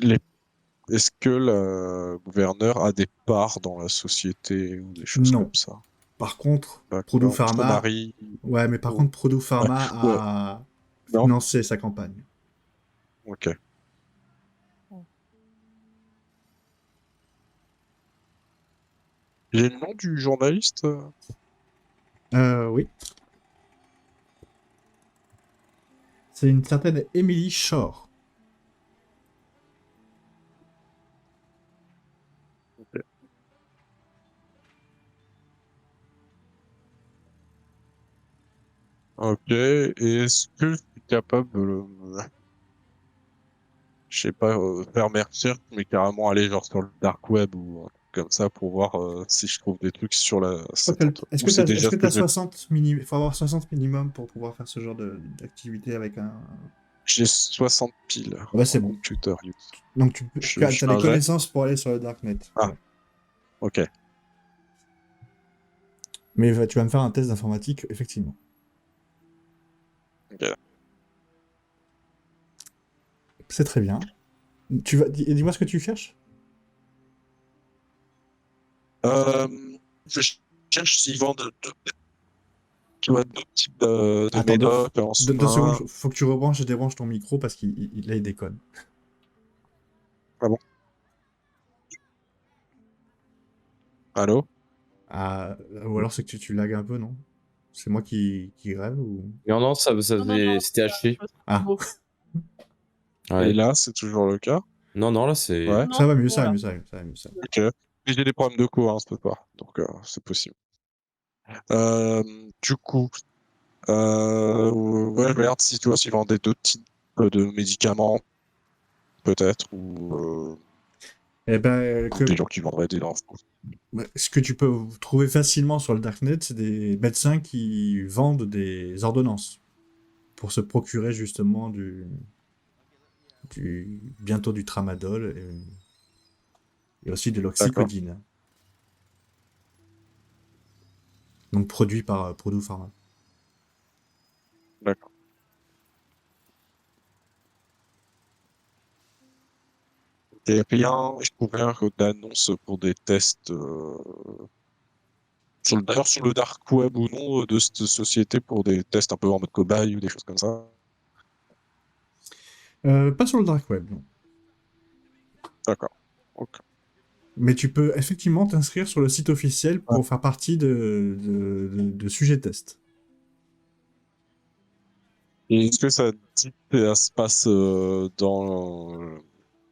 les- est-ce que la gouverneure a des parts dans la société ou des choses Non. comme ça. Par contre, Purdue D'accord. Son Pharma... mari. Ouais, mais par Oh, contre, Purdue ouais. Pharma Ouais. a Non? financé sa campagne. Ok. J'ai le nom du journaliste? Oui. C'est une certaine Emily Shore. Ok. Ok. Et est-ce que je suis capable de je sais pas, faire mes recherches, mais carrément aller genre sur le dark web ou un truc comme ça pour voir si je trouve des trucs sur cette Est-ce ou que c'est t'as, est-ce déjà que ce que t'as j'ai. 60 minimum? Il faut avoir 60 minimum pour pouvoir faire ce genre d'activité avec un... J'ai 60 piles Ah bah, c'est en bon. computer use. Donc, tu Je as les chargeais. connaissances pour aller sur le darknet. Ah, Ouais. ok. Mais tu vas me faire un test d'informatique, effectivement. Ok. C'est très bien. Dis-moi ce que tu cherches. Euh, je cherche s'ils vendent tu vois, deux types de Attends, médocs en 2 secondes, semaine. faut que tu rebranches et débranches ton micro parce là, il déconne. Ah bon? Allô? Ah, ou alors c'est que tu lagues un peu, non? C'est moi qui rêve ou... Non, non, Non, non, non, c'était haché. Ah, beau. Et Ouais. là, c'est toujours le cas? Non, non, là, c'est. Ouais. Non, ça va mieux, bon, ça va là. mieux, ça va mieux, ça va mieux, ça va mieux. Ok. Mais j'ai des problèmes de cohérence, peut pas. Donc, c'est possible. Euh, du coup, ouais, je regarde si tu vois s'ils vendaient d'autres types de médicaments, peut-être, Eh ben, ou des gens qui vendraient des infos. ce que tu peux trouver facilement sur le darknet, c'est des médecins qui vendent des ordonnances pour se procurer justement bientôt du tramadol et aussi de D'accord, l'oxycodone, donc produit par Purdue Pharma. d'accord. Et rien, je trouvais d'annonce pour des tests, d'ailleurs sur le dark web ou non, de cette société pour des tests un peu en mode cobaye ou des choses comme ça. Pas sur le dark web, non. D'accord. Ok. Mais tu peux effectivement t'inscrire sur le site officiel Ouais. pour faire partie de sujets test. Et est-ce que ça dit que ça se passe dans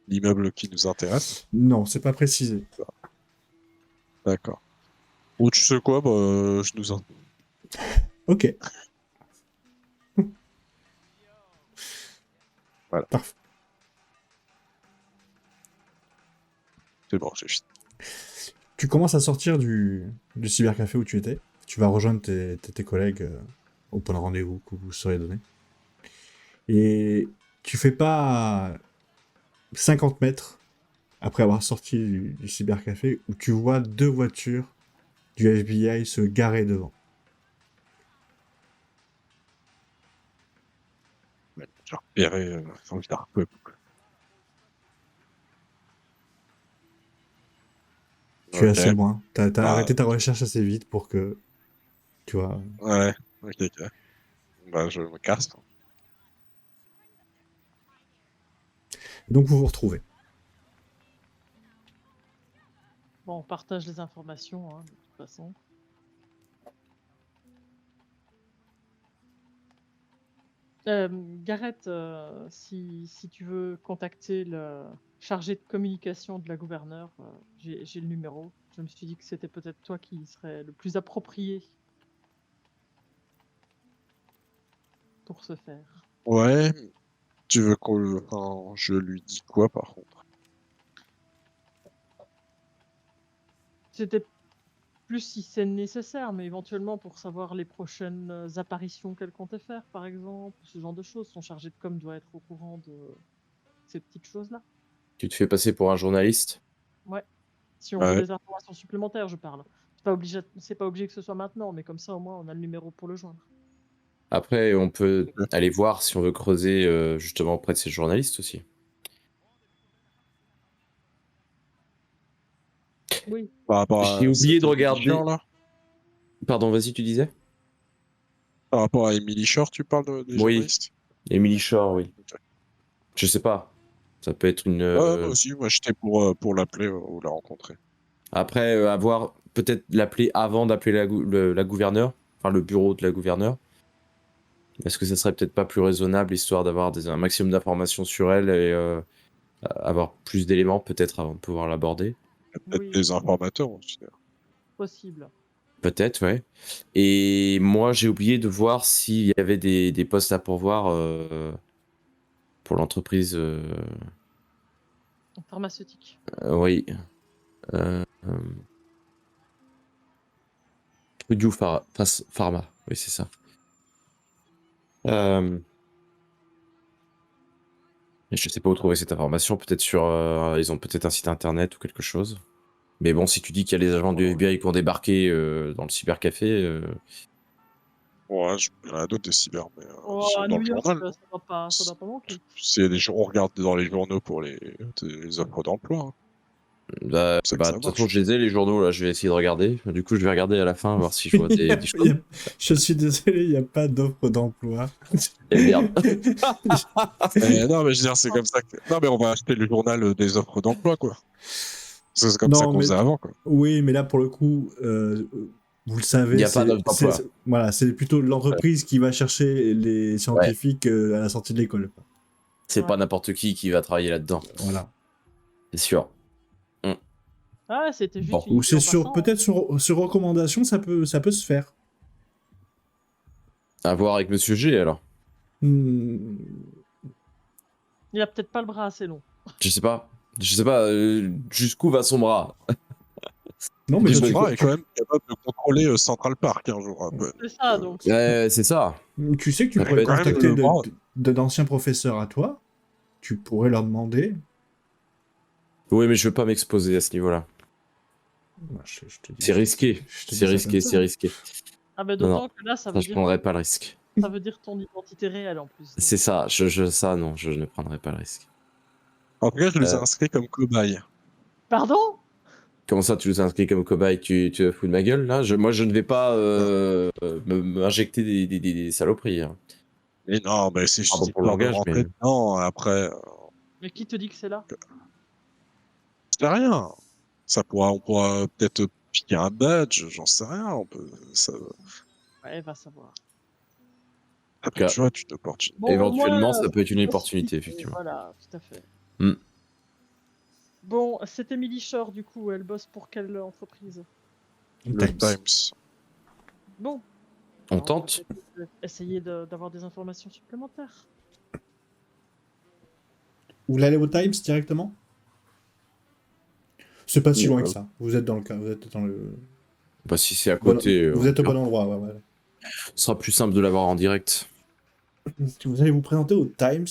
l'immeuble qui nous intéresse? Non, c'est pas précisé. D'accord. Ou tu sais quoi, bah, je nous en... Ok, Voilà, parfait. c'est bon, j'ai fini. Tu commences à sortir du cybercafé où tu étais. Tu vas rejoindre tes collègues au point de rendez-vous que vous serez donné. Et tu fais pas 50 mètres après avoir sorti du cybercafé où tu vois 2 voitures du FBI se garer devant. J'ai repéré son dark web. Tu es Ok, assez loin. T'as bah, arrêté ta recherche assez vite pour que, tu vois... ouais, ok. Bah, je me casse. Donc vous vous retrouvez. Bon, on partage les informations, hein, de toute façon. Gareth, si tu veux contacter le chargé de communication de la gouverneure, j'ai le numéro. Je me suis dit que c'était peut-être toi qui serais le plus approprié pour ce faire. Ouais, tu veux enfin, je lui dis quoi par contre? C'était plus si c'est nécessaire, mais éventuellement pour savoir les prochaines apparitions qu'elle comptait faire, par exemple, ce genre de choses. Son chargé de com doit être au courant de ces petites choses-là. Tu te fais passer pour un journaliste? Ouais. Si on veut Ouais, des informations supplémentaires, je parle. C'est pas obligé que ce soit maintenant, mais comme ça, au moins, on a le numéro pour le joindre. Après, on peut ok. aller voir si on veut creuser justement auprès de ces journalistes aussi. Oui. Par rapport J'ai à oublié cette de Emily regarder. Shore, là? Pardon, vas-y, tu disais? Par rapport à Emily Shore, tu parles des Oui, journalistes? Emily Shore, oui. Ok. Je sais pas. Ça peut être une. Ouais, moi aussi, moi j'étais pour l'appeler ou la rencontrer. Après, avoir peut-être l'appeler avant d'appeler la gouverneure, enfin le bureau de la gouverneure. Est-ce que ça serait peut-être pas plus raisonnable, histoire d'avoir un maximum d'informations sur elle et avoir plus d'éléments peut-être avant de pouvoir l'aborder? Il y a peut-être Oui, des informateurs aussi. possible. Peut-être, ouais. Et moi, j'ai oublié de voir s'il y avait des postes à pourvoir pour l'entreprise. Pharmaceutique. Oui. Purdue Pharma. Oui, c'est ça. Je sais pas où trouver cette information. Peut-être sur. Ils ont peut-être un site internet ou quelque chose. Mais bon, si tu dis qu'il y a les agents du FBI qui ont débarqué dans le cybercafé, Ouais, il y en a d'autres des cyber, mais ils Oh, sont à dans New le York, journal, non? ça doit pas manquer. On regarde dans les journaux pour les offres d'emploi, hein. bah, C'est comme ça que bah, ça de toute façon, marche. je les ai, les journaux, là, je vais essayer de regarder. Du coup, je vais regarder à la fin, voir si je vois des choses. Je suis désolé, il n'y a pas d'offre d'emploi. Et merde. Non, mais je veux dire, c'est comme ça que. Non, mais on va acheter le journal des offres d'emploi, quoi. C'est comme ça Non, qu'on mais faisait avant, quoi. oui, mais là pour le coup, vous le Il n'y savez, a pas d'offre d'emploi. voilà, c'est plutôt l'entreprise qui va chercher les Ouais. scientifiques à la sortie de l'école. C'est Ouais. pas n'importe qui va travailler là-dedans. Voilà. C'est sûr. Ah, c'était juste Bon. une Ou idée c'est en passant. peut-être sur recommandation, ça peut se faire. À voir avec Monsieur G, alors. Hmm. Il a peut-être pas le bras assez long. Je sais pas. Je sais pas jusqu'où va son bras. Non, mais Du toi, Son coup, bras est quand même capable de contrôler Central Park un jour. C'est ça, donc. c'est ça. tu sais que tu Ça pourrais peut être- Quand même, contacter le bras. d'anciens professeurs à toi. Tu pourrais leur demander. Oui, mais je veux pas m'exposer à ce niveau-là. Bah, je te dis, C'est risqué. je te C'est dis ça risqué, comme ça. c'est risqué. Ah, mais Non, non. d'autant que là, ça Ça, veut je dire, prendrais pas le risque. ça veut dire ton identité réelle en plus. donc. C'est ça. Ça, non, je ne prendrais pas le risque. En tout cas, je les ai Euh, inscrits comme cobayes. Pardon? Comment ça, tu nous as inscrit comme cobaye? Tu te fous de ma gueule, là? Moi, je ne vais pas m'injecter des saloperies, hein. Mais non, mais c'est juste Pardon pour le histoire de langage, mais... rentrer dedans. Après, Mais qui te dit que c'est là? c'est rien. On pourra peut-être piquer un badge, j'en sais rien. Ouais, va savoir. Ça peut cas, toujours être une opportunité. Bon, au moins, éventuellement, ça peut être une la suite, opportunité, effectivement. voilà, tout à fait. Hmm. Bon, c'est Emily Shore, du coup, elle bosse pour quelle entreprise? Le Times. Times. Bon. On Alors, tente? peut-être essayer d'avoir des informations supplémentaires. Vous voulez aller au Times directement? C'est pas si loin que Euh, ça. Vous êtes dans le Bah, si c'est à côté, vous êtes au on bon verra. endroit. Ouais, ouais. Ce sera plus simple de l'avoir en direct. Vous allez vous présenter au Times.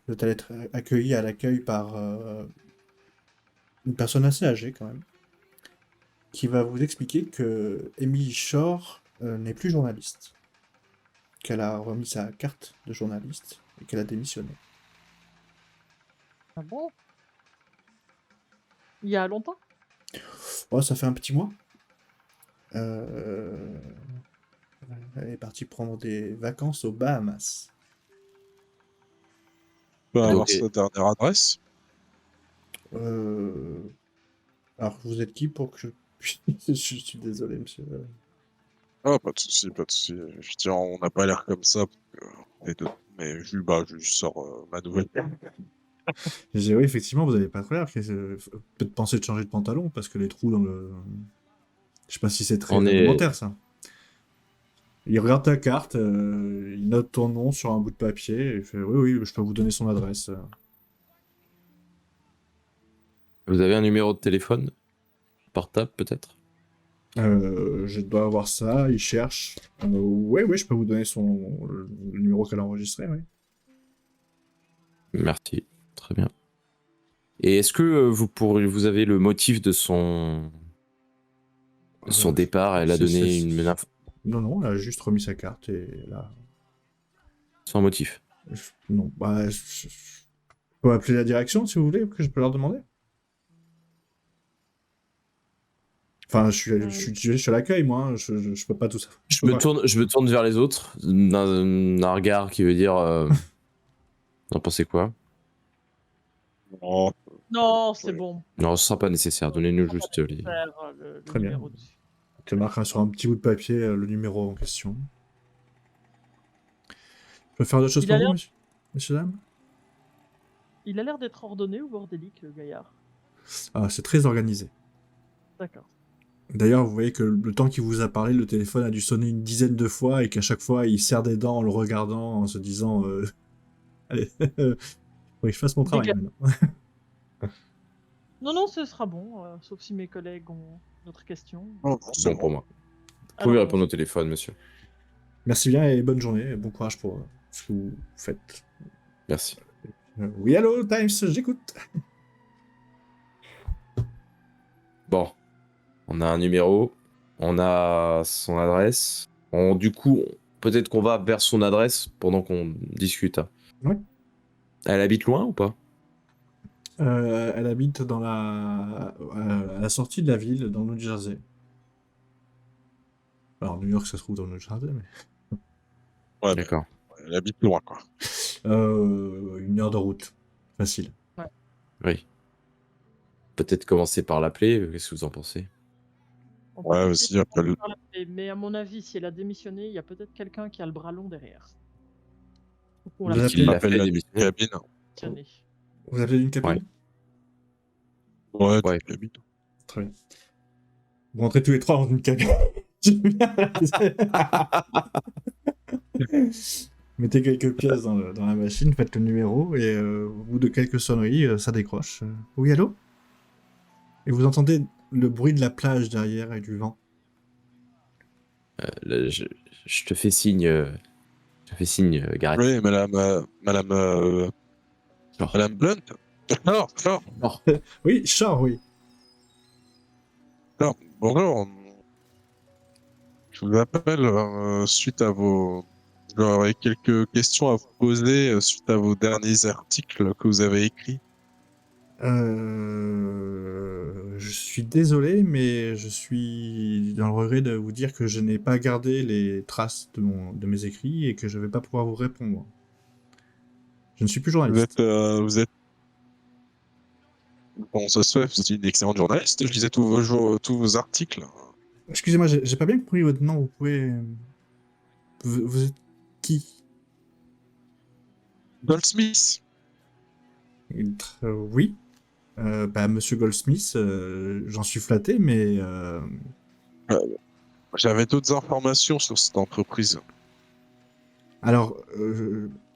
Vous allez être accueilli à l'accueil par une personne assez âgée quand même, qui va vous expliquer que Emily Shore n'est plus journaliste, qu'elle a remis sa carte de journaliste et qu'elle a démissionné. Ah bon? Il y a longtemps? Oh, ça fait un petit mois. Euh, Elle est partie prendre des vacances aux Bahamas. Tu peux avoir Ok. sa dernière adresse. Euh, Alors, vous êtes qui pour que je suis désolé, monsieur. Ah, pas de souci, pas de souci. Je tiens, on n'a pas l'air comme ça. Les deux. Mais je sors ma nouvelle. J'ai dit, oui, effectivement, vous avez pas trop l'air. Peut-être penser de changer de pantalon parce que les trous dans le. Je sais pas si c'est très On est. réglementaire, ça. Il regarde ta carte, il note ton nom sur un bout de papier et il fait oui, oui, je peux vous donner son adresse. Vous avez un numéro de téléphone portable peut-être? Je dois avoir ça, il cherche. Ouais, ouais, je peux vous donner le numéro qu'elle a enregistré, oui. Merci, très bien. Et est-ce que vous avez le motif de son départ? Elle a donné une info Non, non, elle a juste remis sa carte et là. sans motif. Non, bah, je peux appeler la direction si vous voulez, que je peux leur demander. Enfin, je suis à l'accueil, moi, hein, je peux pas tout ça. Je me tourne vers les autres d'un regard qui veut dire vous en pensez quoi? Oh, Non, c'est Oui. bon. Non, ce sera pas nécessaire. Donnez-nous Ça va juste les. faire, le Très bien. numéro dessus. Je te marquerai sur un petit bout de papier le numéro en question. Je peux faire d'autres choses Il pour a vous, l'air- monsieur, monsieur, dame? Il a l'air d'être ordonné ou bordélique, le gaillard. Ah, c'est très organisé. D'accord. D'ailleurs, vous voyez que le temps qu'il vous a parlé, le téléphone a dû sonner une dizaine de fois et qu'à chaque fois, il serre des dents en le regardant, en se disant allez, faut que je fasse mon travail Dégage. maintenant. Non, non, ce sera bon, sauf si mes collègues ont d'autres questions. non, c'est Bon pour moi. Vous Alors, pouvez répondre au téléphone, monsieur. Merci bien et bonne journée. Et bon courage pour ce que vous faites. Merci. Oui, allô, Times, j'écoute. Bon, on a un numéro, on a son adresse. Du coup, peut-être qu'on va vers son adresse pendant qu'on discute. Ouais. Elle habite loin ou pas? Elle habite à la sortie de la ville, dans le New Jersey. Alors, New York, ça se trouve dans le New Jersey, mais... Ouais, D'accord. elle habite loin, quoi. 1 heure de route. Facile. Oui. Peut-être commencer par l'appeler. Qu'est-ce que vous en pensez? on peut Ouais, peut-être aussi, appelle. par l'appeler, mais à mon avis, si elle a démissionné, il y a peut-être quelqu'un qui a le bras long derrière. Faut qu'on Vous l'appelle appelez- Il l'a Appelle fait la démissionner. cabine. démissionner. Vous appelez d'une cabine? Ouais, Ouais. cabine. Très bien. Vous rentrez tous les trois dans une cabine. J'aime bien. Mettez quelques pièces dans la machine, faites le numéro, et au bout de quelques sonneries, ça décroche. Oui, allô? Et vous entendez le bruit de la plage derrière et du vent. Là, je te fais signe. Gareth. Oui, madame, Genre. madame Blunt. Alors, Oui, Char, oui. bonjour. Je vous appelle suite à vos... J'aurais quelques questions à vous poser suite à vos derniers articles que vous avez écrits. Je suis désolé, mais je suis dans le regret de vous dire que je n'ai pas gardé les traces de mes écrits et que je ne vais pas pouvoir vous répondre. Je ne suis plus Vous journaliste. êtes... Bon, ça se fait, vous êtes une excellente journaliste. Je lisais tous vos articles. Excusez-moi, j'ai pas bien compris votre nom. Vous pouvez... Vous êtes qui? Goldsmith. Oui. Monsieur Goldsmith, j'en suis flatté, mais... J'avais d'autres informations sur cette entreprise. Alors,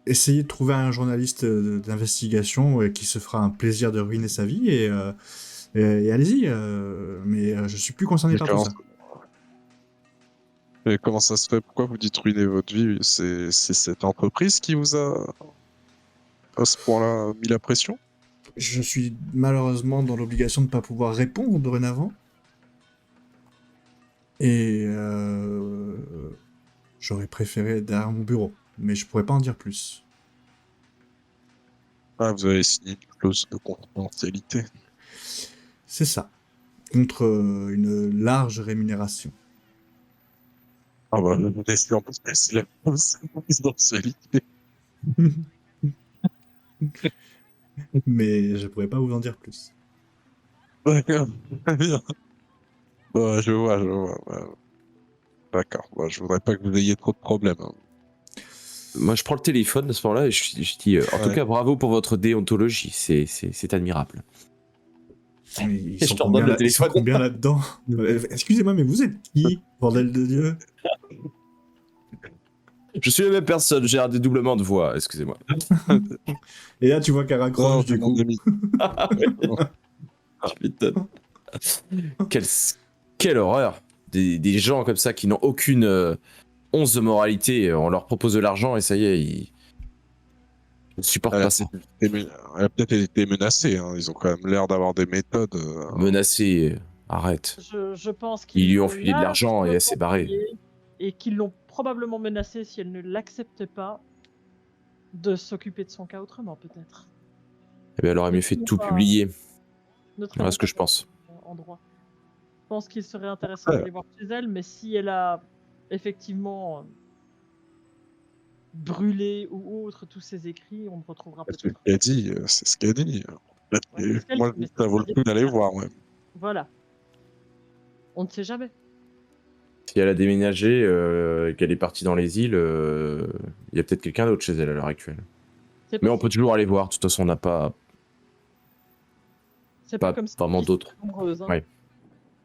essayez de trouver un journaliste d'investigation qui se fera un plaisir de ruiner sa vie et allez-y. Mais je suis plus concerné par tout ça. Et comment ça se fait? Pourquoi vous dites ruiner votre vie? C'est cette entreprise qui vous a à ce point-là mis la pression? Je suis malheureusement dans l'obligation de ne pas pouvoir répondre dorénavant. Et j'aurais préféré derrière mon bureau, mais je pourrais pas en dire plus. Ah, vous avez signé une clause de confidentialité. C'est ça, contre une large rémunération. Ah bah, je vous laisse en plus passer la clause de confidentialité. Mais je pourrais pas vous en dire plus. D'accord, très bien. Ouais, je vois, ouais. D'accord, bah, je voudrais pas que vous ayez trop de problèmes. Hein. Moi, je prends le téléphone à ce moment-là et je dis en tout Ouais. cas, bravo pour votre déontologie, c'est admirable. Mais Et je te redonne le ils sont téléphone. combien là-dedans? Excusez-moi, mais vous êtes qui, bordel de Dieu? Je suis la même personne, j'ai un dédoublement de voix, excusez-moi. Et là, tu vois qu'elle Non, raccroche c'est du mon coup. ami. Ah, putain. Quelle, quelle horreur. Des gens comme ça qui n'ont aucune once de moralité, on leur propose de l'argent et ça y est, ils ne supportent Elle a pas ça. elle a peut-être été menacée. Hein. Ils ont quand même l'air d'avoir des méthodes. Menacés, arrête. Je pense Ils qu'ils lui ont l'ont filé de l'argent et elle s'est barrée. largement et qu'ils l'ont probablement menacée si elle ne l'acceptait pas de s'occuper de son cas autrement, peut-être. Eh bien, elle aurait Ne mieux fait de traînons tout pas- publier. Ne Voilà traînons ce que pas je pense. en droit. Je pense qu'il serait intéressant Ouais. d'aller voir chez elle, mais si elle a effectivement brûlé ou autre tous ses écrits, on ne retrouvera C'est ce peut-être. qu'elle dit. C'est ce qu'elle dit. Ouais, c'est ce qu'elle Moi, dit, mais ça vaut le ça coup d'aller dépend. voir. Ouais. Voilà. On ne sait jamais. Si elle a déménagé et qu'elle est partie dans les îles, il y a peut-être quelqu'un d'autre chez elle à l'heure actuelle. C'est Mais on possible. peut toujours aller voir, de toute façon, on n'a pas C'est pas pas comme si vraiment elle était d'autres. très nombreuse, hein. Ouais.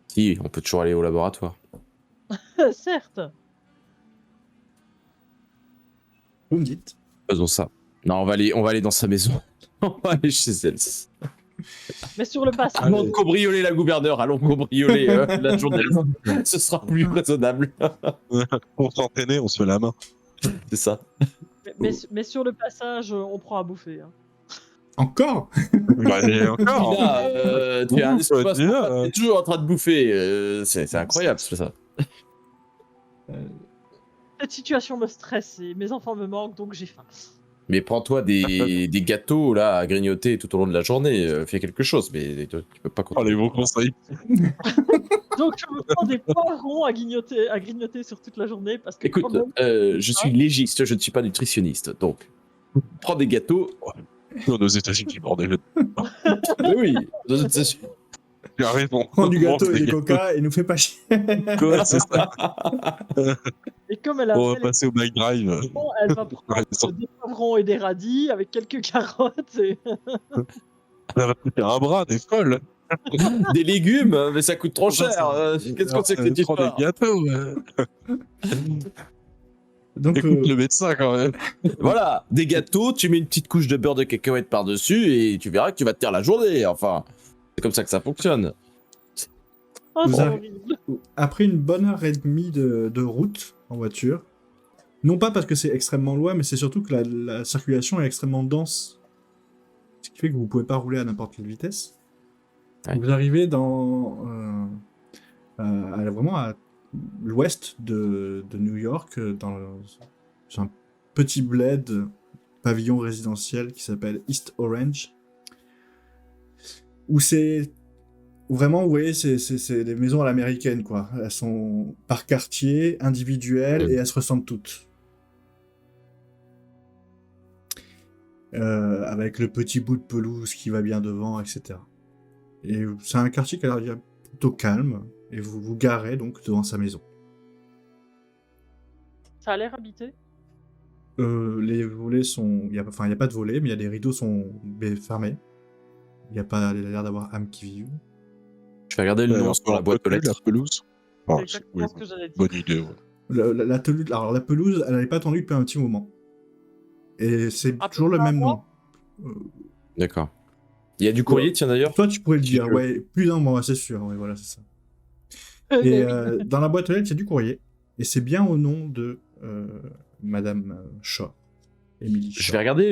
Si, on peut toujours aller au laboratoire. Certes. Vous me dites. Faisons ça. Non, on va aller dans sa maison. On va aller chez elle. Mais sur le passage. Allons cambrioler la gouverneure, allons cambrioler la journaliste. Ce sera plus raisonnable. Pour s'entraîner, on se fait la main. C'est ça. Mais sur le passage, on prend à bouffer. Hein. Encore? Bah, et encore. Là, tu es un Bouffe, espace, déjà, t'es toujours en train de bouffer. C'est incroyable, c'est ça. Cette situation me stresse et mes enfants me manquent, donc j'ai faim. Mais prends-toi des gâteaux là à grignoter tout au long de la journée. Fais quelque chose, mais tu peux pas Oh, continuer. les bons conseils. Donc je me prends des poivrons à grignoter sur toute la journée parce que Écoute, quand même, je suis légiste, je ne suis pas nutritionniste, donc prends des gâteaux. On est aux États-Unis, bordel. Mais oui, Tu as raison. Prends du On gâteau mange et des du coca et nous fais pas chier. Ouais, c'est ça. et comme elle a On va fait passer au Bike Drive. elle va prendre des poivrons et des radis avec quelques carottes et Ça va coûter un bras, t'es folle. des légumes, mais ça coûte trop cher. Qu'est-ce que c'est que cette Prends des histoire? gâteaux. Ouais. Donc, Écoute le médecin quand même. Voilà, des gâteaux, tu mets une petite couche de beurre de cacahuète par-dessus et tu verras que tu vas te taire la journée. Enfin, c'est comme ça que ça fonctionne. oh, Vous c'est avez- horrible. après une bonne heure et demie de route en voiture, non pas parce que c'est extrêmement loin, mais c'est surtout que la circulation est extrêmement dense. Ce qui fait que vous pouvez pas rouler à n'importe quelle vitesse. Ouais. Vous arrivez vraiment à l'ouest de New York, dans un petit bled pavillon résidentiel qui s'appelle East Orange, où c'est vraiment, vous voyez, c'est des maisons à l'américaine, quoi. Elles sont par quartier, individuelles, et elles se ressemblent toutes. Avec le petit bout de pelouse qui va bien devant, etc. Et c'est un quartier qui a l'air plutôt calme, et vous vous garez donc devant sa maison. Ça a l'air habité. Les volets sont... il y a pas de volets, mais il y a des rideaux sont fermés. Il n'y a pas l'air d'avoir âme qui vive. Je vais regarder le nom sur la boîte aux La lettres. pelouse. C'est Ah, exactement ce que j'allais dire. bonne idée. Ouais. Alors la pelouse, elle n'avait pas tendu depuis un petit moment. Et c'est À peu toujours le près un même nom. mois. D'accord. Il y a du courrier, tiens d'ailleurs. Toi, tu pourrais le Si dire, tu veux. ouais, plus d'un mois, c'est sûr, ouais, voilà, c'est ça. Et dans la boîte aux lettres, il y a du courrier. Et c'est bien au nom de Madame Shaw. Emily Shaw. Je vais regarder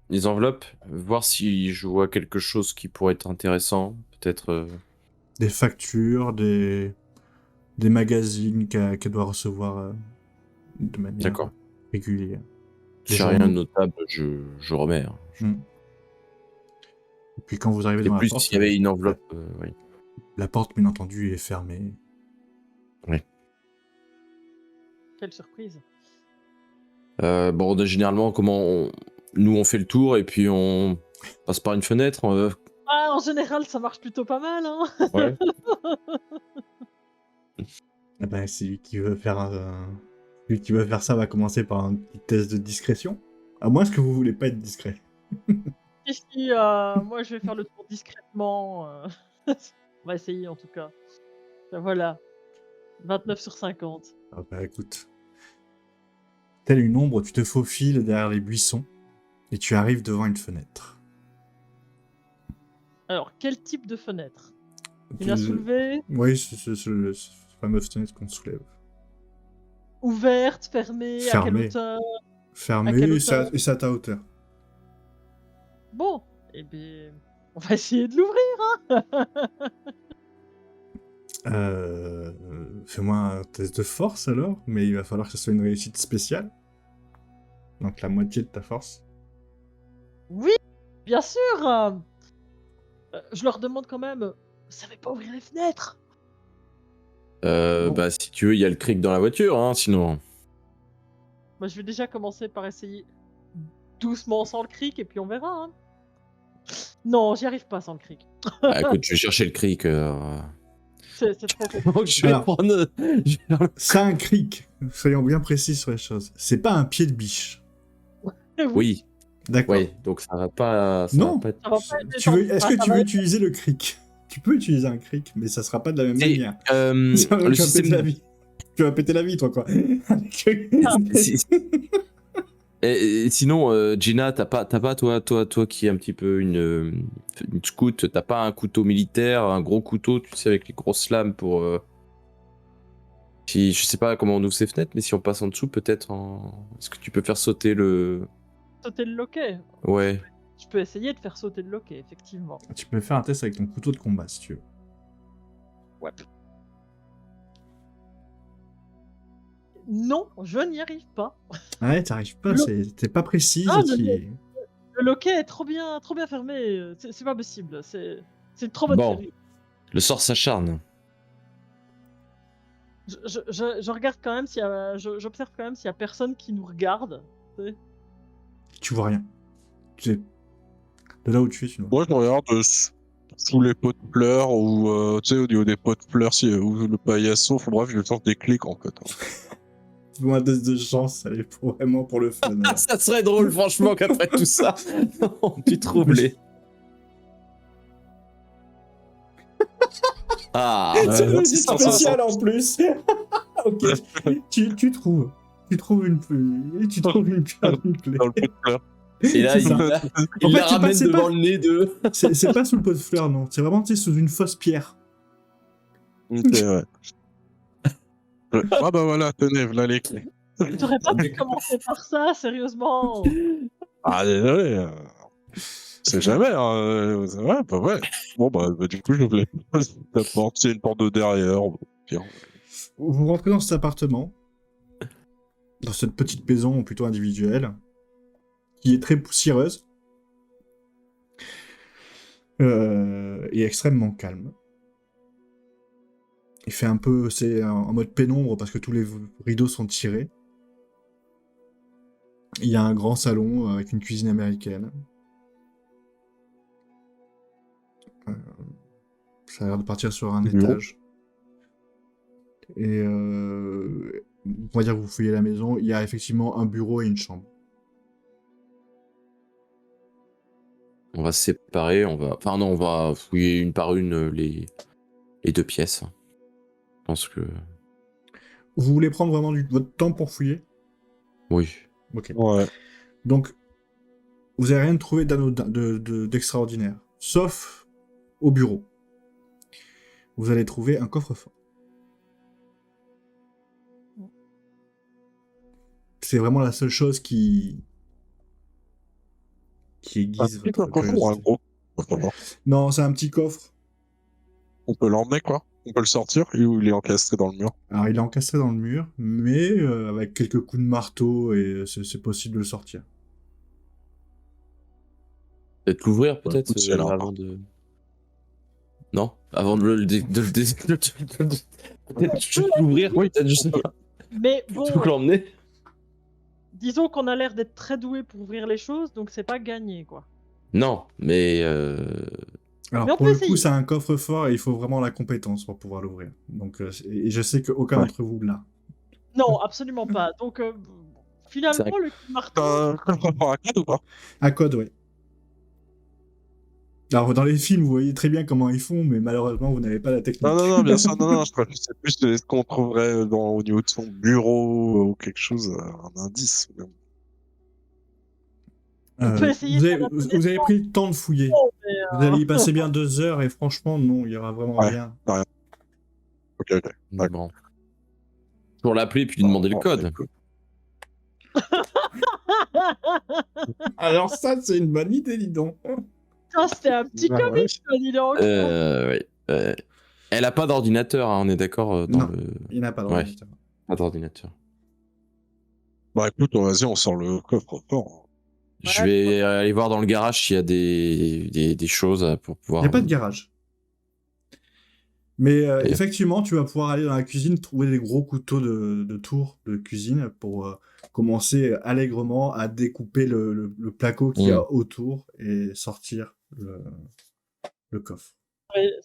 les enveloppes, voir si je vois quelque chose qui pourrait être intéressant. Peut-être. Des factures, des des magazines qu'elle doit recevoir de manière D'accord. régulière. Si Les rien de journaux. notable, je remets. Hein. Mm. Et puis quand vous arrivez C'est dans la plus porte, s'il y avait une enveloppe. Oui. la porte, bien entendu, est fermée. Quelle surprise. Bon, généralement, nous on fait le tour et puis on passe par une fenêtre. Ah, en général, ça marche plutôt pas mal, hein. Ouais. Eh ben, celui qui veut faire celui qui veut faire ça va commencer par un petit test de discrétion. À moins que vous voulez pas être discret. Si, moi je vais faire le tour discrètement. On va essayer en tout cas. Ben voilà. 29 sur 50. Ah bah écoute. Telle une ombre, tu te faufiles derrière les buissons et tu arrives devant une fenêtre. Alors, quel type de fenêtre? Une à soulever? Oui, c'est le fameux fenêtre qu'on soulève. Ouverte? Fermée? À quelle Fermée. hauteur? Fermé À quelle et hauteur? c'est à ta hauteur. Bon, eh bien, on va essayer de l'ouvrir. Fais-moi un test de force alors, mais il va falloir que ce soit une réussite spéciale. Donc la moitié de ta force. Oui, bien sûr. Je leur demande quand même. Vous savez pas ouvrir les fenêtres? Bon. Bah, si tu veux, il y a le cric dans la voiture, hein, sinon. Moi, je vais déjà commencer par essayer doucement sans le cric et puis on verra. Hein. Non, j'y arrive pas sans le cric. Bah, écoute, je vais chercher le cric. C'est trop compliqué. Donc, je vais Alors. prendre. je vais faire le- C'est un cric. Soyons bien précis sur les choses. C'est pas un pied de biche. Oui, D'accord. ouais, donc ça va pas. Ça Non. va pas être- Ça va pas être Tu veux, est-ce Ah, que ça tu va veux être- utiliser le cric? Tu peux utiliser un cric, mais ça sera pas de la même Et, manière. le Tu vas péter la système. vie. Tu vas péter la vie, toi, quoi. Si- Et sinon, Gina, t'as pas toi qui est un petit peu une scout, t'as pas un couteau militaire, un gros couteau, tu sais, avec les grosses lames pour. Si, je sais pas comment on ouvre ces fenêtres, mais si on passe en dessous, peut-être Est-ce que tu peux faire sauter le. sauter le loquet. Ouais. Je peux essayer de faire sauter le loquet, effectivement. Tu peux faire un test avec ton couteau de combat, si tu veux. Ouais. Non, je n'y arrive pas. Ouais, t'arrives pas, Le- t'es pas précise. Ah, tu- Le loquet est trop bien fermé. C'est pas possible. C'est une trop bonne Bon. série. Le sort s'acharne. Je regarde quand même s'il y a. J'observe quand même s'il y a personne qui nous regarde. Tu sais. Tu vois rien. De là où tu es, tu vois. Moi, je regarde sous les pots de fleurs ou tu sais, au niveau des pots de fleurs, ou le paillasson. Enfin, bref, je tente des clics en fait. Fais-moi un test de chance, allez, vraiment pour le fun. alors. Ça serait drôle, franchement, qu'après tout ça, tu troublé. Ah, C'est une Ouais, réussite 660. spéciale en plus. Ok. Tu trouves. Tu trouves une pierre d'une plaie. Dans le pot de fleurs. et là, C'est il ça. la, il En fait, la c'est pas- ramène c'est devant pas- le nez de. C'est pas sous le pot de fleurs, non. C'est vraiment, tu sais, sous une fausse pierre. Ok, ouais. Ah bah voilà, tenez, voilà les clés. T'aurais pas pu commencer par ça, sérieusement. Ah désolé. C'est jamais, ouais, bah ouais. Bon bah du coup je voulais la porte, c'est une porte de derrière. Pire. Vous rentrez dans cet appartement, dans cette petite maison plutôt individuelle, qui est très poussiéreuse et extrêmement calme. Il fait un peu, c'est en mode pénombre parce que tous les rideaux sont tirés. Il y a un grand salon avec une cuisine américaine. Ça a l'air de partir sur un Bureau. étage. Et on va dire que vous fouillez la maison, il y a effectivement un bureau et une chambre. On va se séparer, Enfin non, on va fouiller une par une les deux pièces. Je pense que... Vous voulez prendre vraiment votre temps pour fouiller? Oui. Ok. Ouais. Donc, vous n'avez rien trouvé d'extraordinaire, sauf au bureau. Vous allez trouver un coffre-fort. C'est vraiment la seule chose qui aiguise Un votre coffre ou un curiosité. gros coffre. Non, c'est un petit coffre. On peut l'emmener quoi. On peut le sortir ou il est encastré dans le mur? Alors, il est encastré dans le mur, mais avec quelques coups de marteau, et c'est possible de le sortir. Peut-être l'ouvrir, peut-être, écoute, c'est là. avant de... Non? Avant de peut-être juste l'ouvrir, Oui, peut-être, je sais pas. Mais bon, Tu peux l'emmener? disons qu'on a l'air d'être très doué pour ouvrir les choses, donc c'est pas gagné, quoi. Non, mais... Alors, Mais on pour peut le coup, essayer. c'est un coffre-fort et il faut vraiment la compétence pour pouvoir l'ouvrir. Donc, et je sais qu'aucun Ouais. d'entre vous l'a. Non, absolument pas. Donc, finalement, C'est un- le coup de marteau... T'as un coffre-fort à code ou pas? À code, oui. Alors, dans les films, vous voyez très bien comment ils font, mais malheureusement, vous n'avez pas la technique. Non, bien sûr, non, je sais plus est-ce qu'on trouverait au niveau de son bureau ou quelque chose, un indice. On peut essayer vous, de avez, faire la vous avez pris le temps de fouiller. mais, Vous allez y passer bien 2 heures et franchement, non, il y aura vraiment Ouais. rien. Ok. D'accord. Bon. Pour l'appeler puis lui demander le code. Écoute. Alors ça, c'est une bonne idée, dis donc. Ça, c'était un petit Bah, comique, dis donc. Oui. Elle a pas d'ordinateur, hein, on est d'accord Non. Il n'a pas Ouais. d'ordinateur. Pas d'ordinateur. Bah écoute, vas-y, on sort le coffre-fort. Je Ouais, vais aller voir dans le garage s'il y a des choses pour Il pouvoir... n'y a pas de garage. Mais Et- effectivement, tu vas pouvoir aller dans la cuisine, trouver des gros couteaux de tour de cuisine pour commencer allègrement à découper le placo qu'il y a autour et sortir le coffre.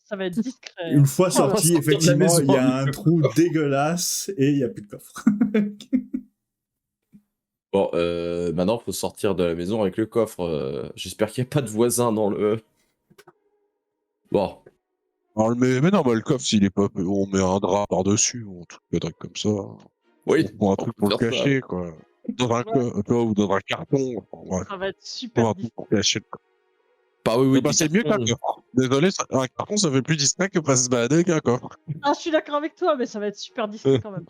ça va être discret. Une fois Oh là, sorti, sortir de la effectivement, maison il y a avec un le trou dégueulasse et il n'y a plus de coffre. Bon, maintenant, faut sortir de la maison avec le coffre. J'espère qu'il n'y a pas de voisins dans le... Bon. Alors, mais non, bah, le coffre, s'il est pas, on met un drap par-dessus, ou un truc comme ça. Oui. On prend un truc pour le Faire ça. cacher, quoi. Dans un ou dans un carton. Enfin, bref, ça va être on super va un truc difficile. pour cacher le coffre. Bah oui, Eh ben, des c'est mieux qu'un cartons. coffre. Désolé, un carton, ça fait plus discret que pas se balader avec un coffre. Ah, je suis d'accord avec toi, mais ça va être super discret quand même.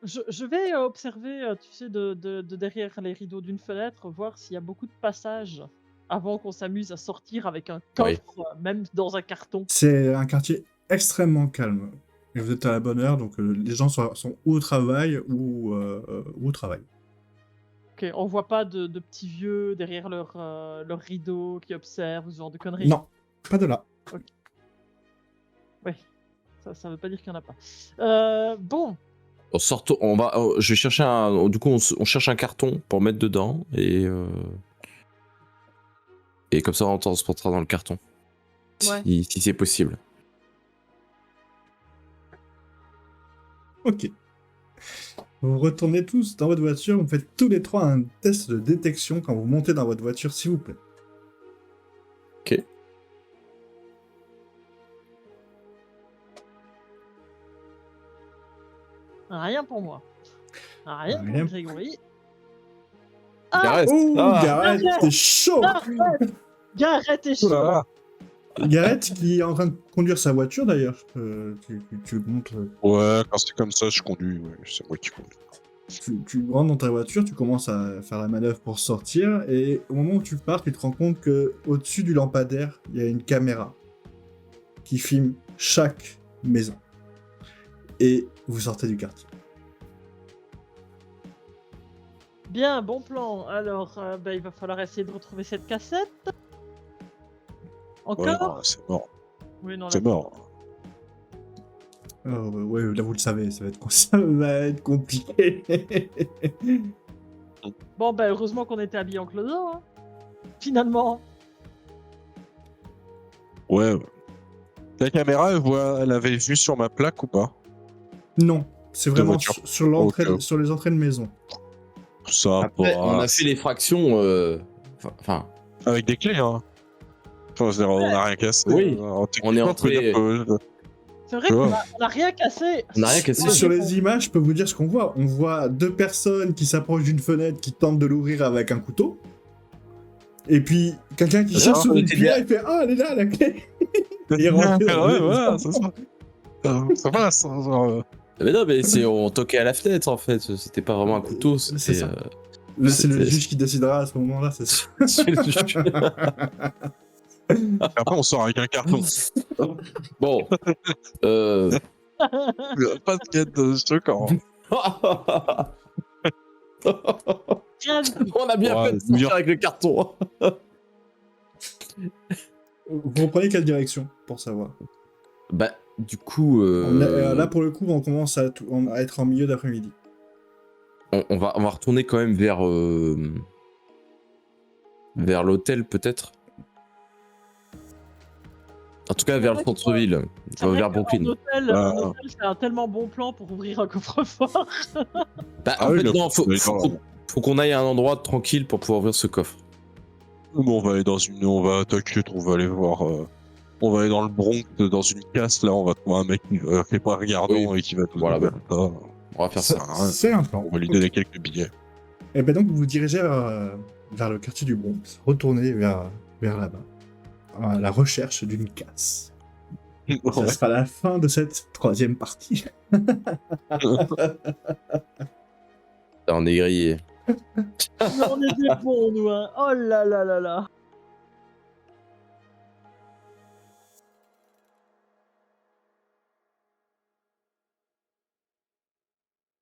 Je vais observer, tu sais, de derrière les rideaux d'une fenêtre, voir s'il y a beaucoup de passages avant qu'on s'amuse à sortir avec un Oui. coffre, même dans un carton. C'est un quartier extrêmement calme. Et vous êtes à la bonne heure, donc les gens sont ou au travail ou au travail. Ok, on voit pas de petits vieux derrière leur rideau qui observent ce genre de conneries. Non, pas de là. Ouais, ça veut pas dire qu'il y en a pas. Bon, Je vais chercher un... Du coup, on cherche un carton pour mettre dedans et comme ça, on transportera dans le carton. Ouais. Si c'est possible. Ok. Vous retournez tous dans votre voiture, vous faites tous les trois un test de détection quand vous montez dans votre voiture, s'il vous plaît. Ok. rien pour moi. Rien Rien. pour Grégory. Gareth. Oh, Ah. Gareth, t'es chaud. Gareth est chaud. Oula. Gareth qui est en train de conduire sa voiture d'ailleurs. Tu le montres. Ouais, quand c'est comme ça, je conduis. Ouais, c'est moi qui conduis. Tu rentres dans ta voiture, tu commences à faire la manœuvre pour sortir, et au moment où tu pars, tu te rends compte que au-dessus du lampadaire, il y a une caméra qui filme chaque maison. Et vous sortez du quartier. Bien, bon plan. Alors, il va falloir essayer de retrouver cette cassette. Ouais, Encore non, c'est mort. Oui, non, là, C'est mort. Ouais, là vous le savez, ça va être compliqué. Bon, heureusement qu'on était habillés en clodo, hein. Finalement. Ouais. La caméra, elle avait vu sur ma plaque ou pas? Non, c'est vraiment voiture. sur l'entrée, Ok. sur les entrées de maison. Ça, Après, bah, on a fait l'effraction... Enfin, avec des clés, hein. Enfin, c'est-à-dire, on a rien cassé. Oui. Alors, On est techniquement, tu peux entré- dire que- C'est vrai Tu qu'on vois. a rien cassé. on n'a rien cassé. Sur les images, je peux vous dire ce qu'on voit. On voit 2 personnes qui s'approchent d'une fenêtre, qui tentent de l'ouvrir avec un couteau. Et puis, quelqu'un qui cherche sur une pierre, il fait « Ah, elle est là, la clé !» Et il rentre dans Ouais, la voilà, maison. c'est ça. Ça passe. Hein, genre, Mais non, mais on toquait à la fenêtre en fait. C'était pas vraiment un couteau. C'est C'était... ça. C'est le C'était- juge qui décidera à ce moment-là, c'est ça. Après, on sort avec un carton. Bon. Pas de quête de choquant. On a bien Ouais, fait de sortir avec le carton. Vous reprenez quelle direction pour savoir? Bah, du coup, Là, pour le coup, on commence à être en milieu d'après-midi. on va retourner quand même vers l'hôtel, peut-être. En tout cas, vers le centre-ville, C'est vrai vers qu'un Brooklyn. hôtel, un hôtel, c'est un tellement bon plan pour ouvrir un coffre-fort. Bah, Ah en oui, fait, le non, coffre-fort, faut qu'on aille à un endroit tranquille pour pouvoir ouvrir ce coffre. Nous, on va aller dans une, on va, t'inquiète, on va aller voir, on va aller dans le Bronx, dans une casse, là, on va trouver un mec qui est pas regardant Oui. et qui va nous Voilà, ouvrir ça. On va faire ça. C'est un plan. On va lui Ok. donner quelques billets. Et ben donc, vous vous dirigez vers le quartier du Bronx. Retournez vers là-bas. À la recherche d'une casse. Ça Ouais. sera la fin de cette 3e partie. On est grillé. Mais on est des bons, nous, hein. Oh là là là là.